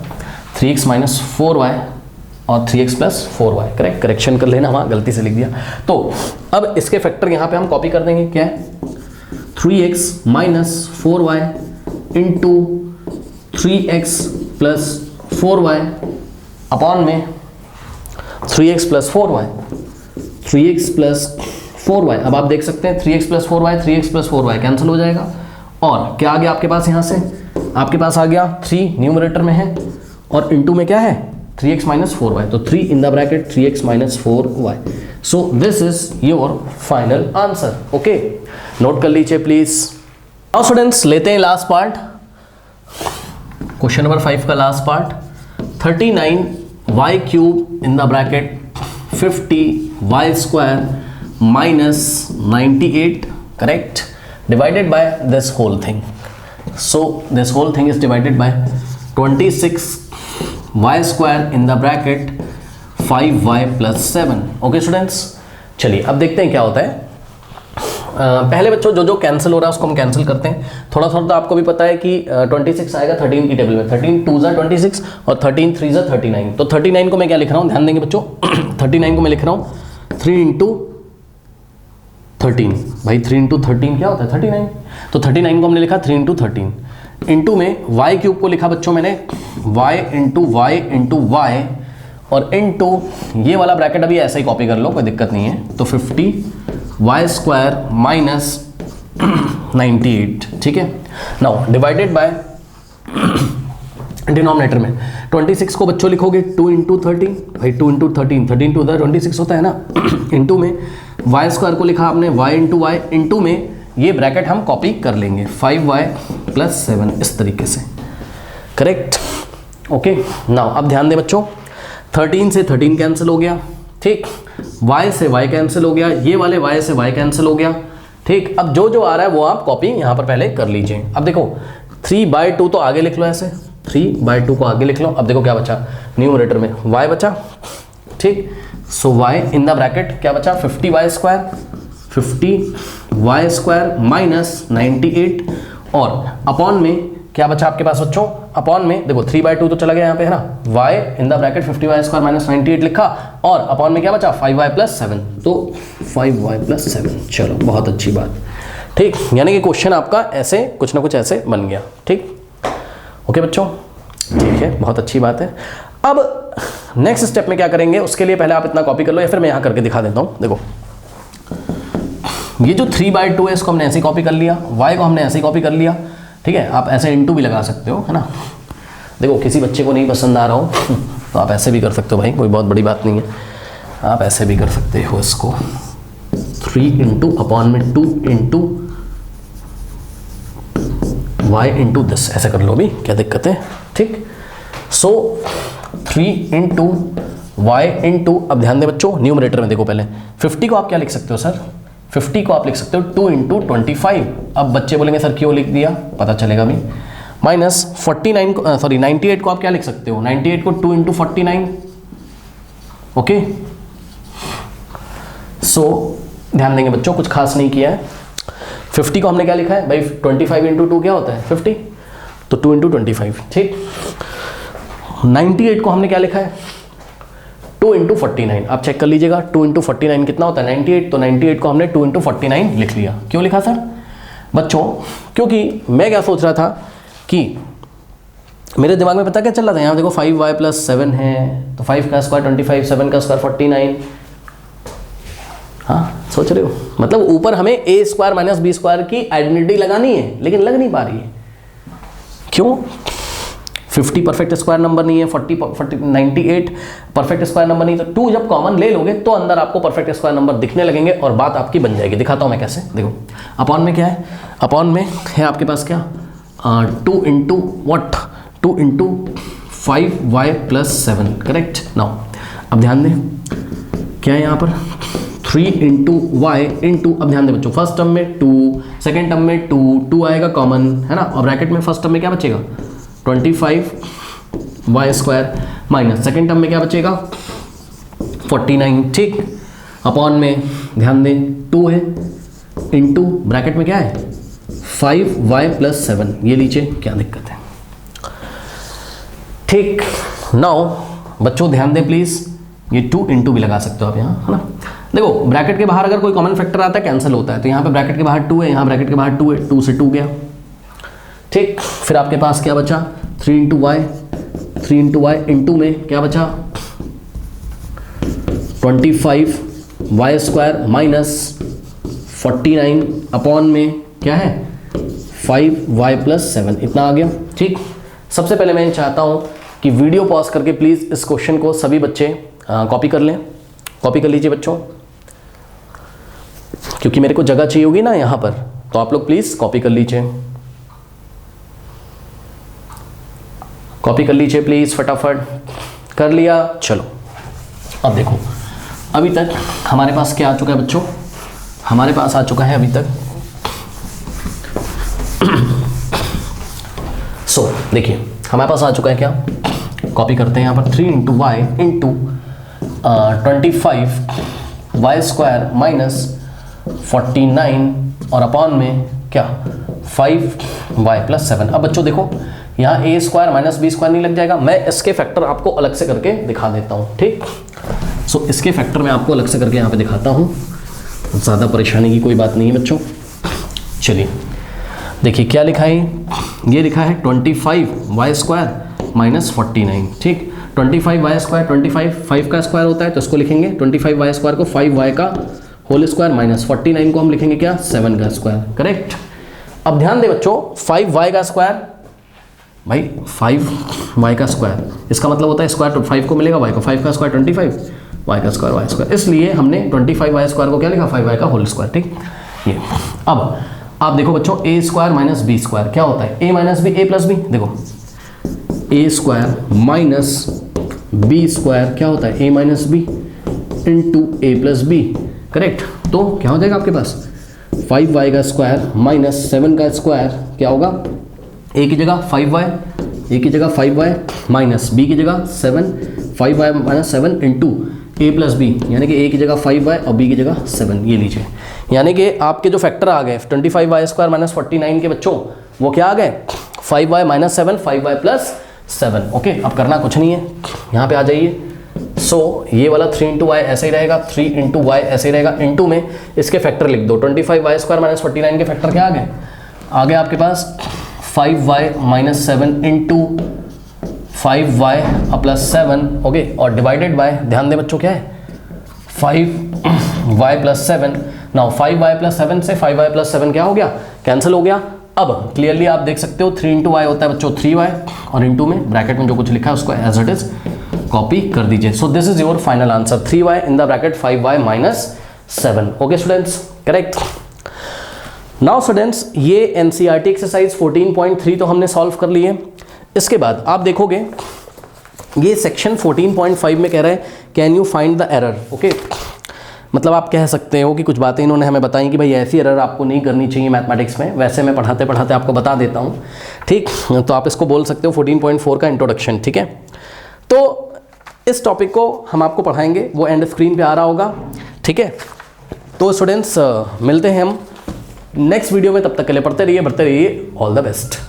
3x माइनस 4y और 3x plus 4y। Correct, correction कर लेना, वहाँ गलती से लिख दिया। तो अब इसके फैक्टर यहाँ पे हम कॉपी कर देंगे, क्या है 3x minus 4y into 3x plus 4y upon में 3x plus 4y, 3x plus 4y। अब आप देख सकते हैं 3x plus 4y, 3x plus 4y cancel हो जाएगा, और क्या आ गया आपके पास, यहाँ से आपके पास आ गया 3 न्यूमरेटर में है और इनटू में क्या है 3x माइनस 4y, तो 3 इन the bracket 3x minus 4y। So this is your final answer. Okay, note कर लीजिए प्लीज। नाउ स्टूडेंट्स लेते हैं लास्ट पार्ट, क्वेश्चन नंबर 5 का last part. 39y cube in the bracket 50y square minus 98, correct, divided by this whole thing. So this whole thing is divided by 26y square in the bracket 5y plus 7। Okay students, चलिए अब देखते हैं क्या होता है। पहले बच्चों जो कैंसिल हो रहा है उसको हम कैंसिल करते हैं। थोड़ा थोड़ा तो आपको भी पता है कि 26 आएगा 13 की टेबल में, 13 2 ज़ा 26 और 13 3 ज़ा 39। तो 39 को मैं क्या लिख रहा हूँ, ध्यान देंगे बच्चों, 39 को मैं लिख रहा हूँ 3 इंटू 13। भाई 3 इंटू 13 क्या होता है 39। तो 39 को हमने लिखा 3 इंटू 13। इंटू में वाई क्यूब को लिखा बच्चों मैंने y इंटू वाई और इंटू ये वाला ब्रैकेट अभी ऐसा ही कॉपी कर लो, कोई दिक्कत नहीं है। तो 50y स्क्वायर माइनस 98, ठीक है। नाउ डिवाइडेड बाय डिनोमिनेटर में 26 को बच्चों लिखोगे 2 इंटू 13, भाई 2 इंटू 13, 13 टू 26 होता है ना। इंटू में y स्क्वायर को लिखा आपने y इंटू वाई, इंटू में ये ब्रैकेट हम कॉपी कर लेंगे 5y प्लस 7 इस तरीके से, करेक्ट। ओके, नाउ अब ध्यान दें बच्चों, 13 से 13 कैंसिल हो गया, ठीक, y से y कैंसिल हो गया, ये वाले y से y कैंसिल हो गया, ठीक। अब जो जो आ रहा है वो आप कॉपी यहाँ पर पहले कर लीजिए। अब देखो 3/2 तो आगे लिख लो, ऐसे 3/2 को आगे लिख लो। अब देखो क्या बचा, न्यूमरेटर में y बचा, ठीक। सो y इन द ब्रैकेट क्या बचा 50y स्क्वायर माइनस 98 और अपॉन में क्या बचा आपके पास बच्चों, अपॉन में देखो 3/2 तो चला गया यहाँ पे है ना, y in the bracket 50y square minus 98 लिखा और अपॉन में क्या बचा 5y प्लस 7, तो 5y प्लस 7। चलो बहुत अच्छी बात, ठीक, यानी कि क्वेश्चन आपका ऐसे कुछ ना कुछ ऐसे बन गया, ठीक। ओके बच्चों, ठीक है, बहुत अच्छी बात है। अब नेक्स्ट स्टेप में क्या करेंगे, उसके लिए पहले आप इतना कॉपी कर लो या फिर मैं यहाँ करके दिखा देता हूँ। देखो ये जो 3/2 है इसको हमने ऐसे कॉपी कर लिया, y को हमने ऐसे कॉपी कर लिया, ठीक है। आप ऐसे इंटू भी लगा सकते हो, है ना। देखो किसी बच्चे को नहीं पसंद आ रहा हो तो आप ऐसे भी कर सकते हो, भाई कोई बहुत बड़ी बात नहीं है, आप ऐसे भी कर सकते हो इसको 3 इंटू अपॉन में 2 इंटू वाई इंटू दिस, ऐसे कर लो भी, क्या दिक्कत है, ठीक। सो 3 इंटू वाई इंटू, अब ध्यान दे बच्चों न्यूमरेटर में देखो पहले 50 को आप क्या लिख सकते हो सर, 50 को आप लिख सकते हो 2 इंटू 25। अब बच्चे बोलेंगे सर क्यों लिख दिया, पता चलेगा भी। माइनस 49 को सॉरी 98 को आप क्या लिख सकते हो, 98 को 2 इंटू 49, ओके। सो ध्यान देंगे बच्चों, कुछ खास नहीं किया है। 50 को हमने क्या लिखा है भाई 25 इंटू 2 क्या होता है 50, तो 2 इंटू 25, ठीक। 98 को हमने क्या लिखा है 2 इंटू 49, आप चेक कर लीजिएगा 2 इंटू 49 कितना होता है 98, तो 98 को हमने 2 इंटू 49 लिख लिया। क्यों लिखा सर बच्चों, क्योंकि मैं क्या सोच रहा था कि मेरे दिमाग में पता क्या चल रहा था, यहाँ देखो 5y प्लस 7 है, तो 5 का स्क्वायर 25, 7 का स्क्वायर 49, हाँ सोच रहे हो, मतलब ऊपर हमें a square minus b square की आइडेंटिटी लगानी है लेकिन लग नहीं पा रही है। क्यों, 50 परफेक्ट स्क्वायर नंबर नहीं है, 98 परफेक्ट स्क्वायर नंबर नहीं, तो 2 जब कॉमन ले लोगे तो अंदर आपको परफेक्ट स्क्वायर नंबर दिखने लगेंगे और बात आपकी बन जाएगी। दिखाता हूँ मैं कैसे, देखो अपॉन में क्या है, अपॉन में है आपके पास क्या 2 into what 2 into 5y plus 7, correct. Now अब ध्यान दें क्या है यहाँ पर 3 इंटू वाई इंटू, अब ध्यान दें बच्चों फर्स्ट टर्म में 2, सेकेंड टर्म में 2 आएगा कॉमन, है ना, और ब्रैकेट में फर्स्ट टर्म में क्या बचेगा 25y square minus second term में क्या बचेगा 49, ठीक। अपॉन में ध्यान दें 2 है इंटू ब्रैकेट में क्या है 5y प्लस 7, ये लीजिए क्या दिक्कत है, ठीक। नाउ बच्चों ध्यान दें प्लीज, ये 2 इंटू भी लगा सकते हो आप यहाँ, है ना। देखो ब्रैकेट के बाहर अगर कोई कॉमन फैक्टर आता है कैंसिल होता है, तो यहाँ पे ब्रैकेट के बाहर 2 है, यहाँ ब्रैकेट के बाहर 2 है, 2 से 2 गया, ठीक। फिर आपके पास क्या बचा 3 इंटू वाई इंटू में क्या बचा 25y स्क्वायर माइनस 49 अपॉन में क्या है 5y प्लस 7, इतना आ गया, ठीक। सबसे पहले मैं चाहता हूँ कि वीडियो पॉज करके प्लीज़ इस क्वेश्चन को सभी बच्चे कॉपी कर लें, कॉपी कर लीजिए बच्चों, क्योंकि मेरे को जगह चाहिए होगी ना यहाँ पर, तो आप लोग प्लीज कॉपी कर लीजिए, कॉपी कर लीजिए प्लीज, फटाफट कर लिया। चलो अब देखो, अभी तक हमारे पास क्या आ चुका है बच्चों, हमारे पास आ चुका है अभी तक देखिए हमारे पास आ चुका है क्या, कॉपी करते हैं यहाँ पर 3 into y into 25 y square minus 49 और अपॉन में क्या 5y प्लस 7। अब बच्चों देखो यहाँ a square minus b square नहीं लग जाएगा, मैं इसके फैक्टर आपको अलग से करके दिखा देता हूँ, ठीक। सो इसके फैक्टर मैं आपको अलग से करके यहाँ पे दिखाता हूँ, ज़्यादा परेशानी की कोई बात नहीं है बच्चों। चलिए देखिए क्या लिखा है, ये लिखा है 25y स्क्वायर माइनस 49, ठीक। 25y स्क्वायर 5 का स्क्वायर होता है तो इसको लिखेंगे 25y स्क्वायर को 5y का होल स्क्वायर माइनस 49 को हम लिखेंगे क्या 7 का स्क्वायर, करेक्ट। अब ध्यान दे बच्चों 5y का स्क्वायर, भाई 5y का स्क्वायर इसका मतलब होता है स्क्वायर तो 5 को मिलेगा, y को 5 का स्क्वायर 25, y का स्क्वायर y स्क्वायर, इसलिए हमने 25y स्क्वायर को क्या लिखा 5y का होल स्क्वायर, ठीक। ये अब आप देखो बच्चों a square minus b square क्या होता है, a minus b a plus b, देखो a square minus b square क्या होता है a minus b into a plus b, correct. तो क्या हो जाएगा आपके पास 5y का स्क्वायर माइनस 7 का स्क्वायर क्या होगा, a की जगह 5y, a की जगह 5y माइनस b की जगह 7, 5y minus 7 into a plus b, यानी कि a की जगह 5y और b की जगह 7, ये लीजिए। यानी कि आपके जो फैक्टर आ गए 25y स्क्वायर माइनस 49 के बच्चों वो क्या आ गए 5y minus 7 5y plus 7, okay. अब करना कुछ नहीं है, यहाँ पे आ जाइए। ये वाला 3 इंटू वाई ऐसे ही रहेगा, 3 इंटू वाई ऐसे ही रहेगा, इंटू में इसके फैक्टर लिख दो, 25y स्क्वायर माइनस 49 के फैक्टर क्या आ गए आपके पास 5y minus 7 into 5y plus 7, okay. और डिवाइडेड बाय, ध्यान दे बच्चों क्या है 5y plus 7, now 5y plus 7 से 5y प्लस 7 क्या हो गया कैंसिल हो गया। अब क्लियरली आप देख सकते हो 3 इंटू वाई होता है बच्चों 3y, और इंटू में ब्रैकेट में जो कुछ लिखा है उसको एज इट इज कॉपी कर दीजिए। So this is your final answer 3y in the bracket 5y minus 7, okay students, correct. Now students ये एनसीईआरटी एक्सरसाइज 14.3 तो हमने सॉल्व कर लिए। इसके बाद आप देखोगे ये सेक्शन 14.5 में कह रहा है can you find the error, okay. मतलब आप कह सकते हो कि कुछ बातें इन्होंने हमें बताई कि भाई ऐसी एरर आपको नहीं करनी चाहिए मैथमेटिक्स में, वैसे मैं पढ़ाते पढ़ाते आपको बता देता हूँ, ठीक। तो आप इसको बोल सकते हो 14.4 का इंट्रोडक्शन, ठीक है। तो इस टॉपिक को हम आपको पढ़ाएंगे, वो एंड स्क्रीन पे आ रहा होगा, ठीक है। तो स्टूडेंट्स मिलते हैं हम नेक्स्ट वीडियो में, तब तक के लिए पढ़ते रहिए, बढ़ते रहिए, ऑल द बेस्ट।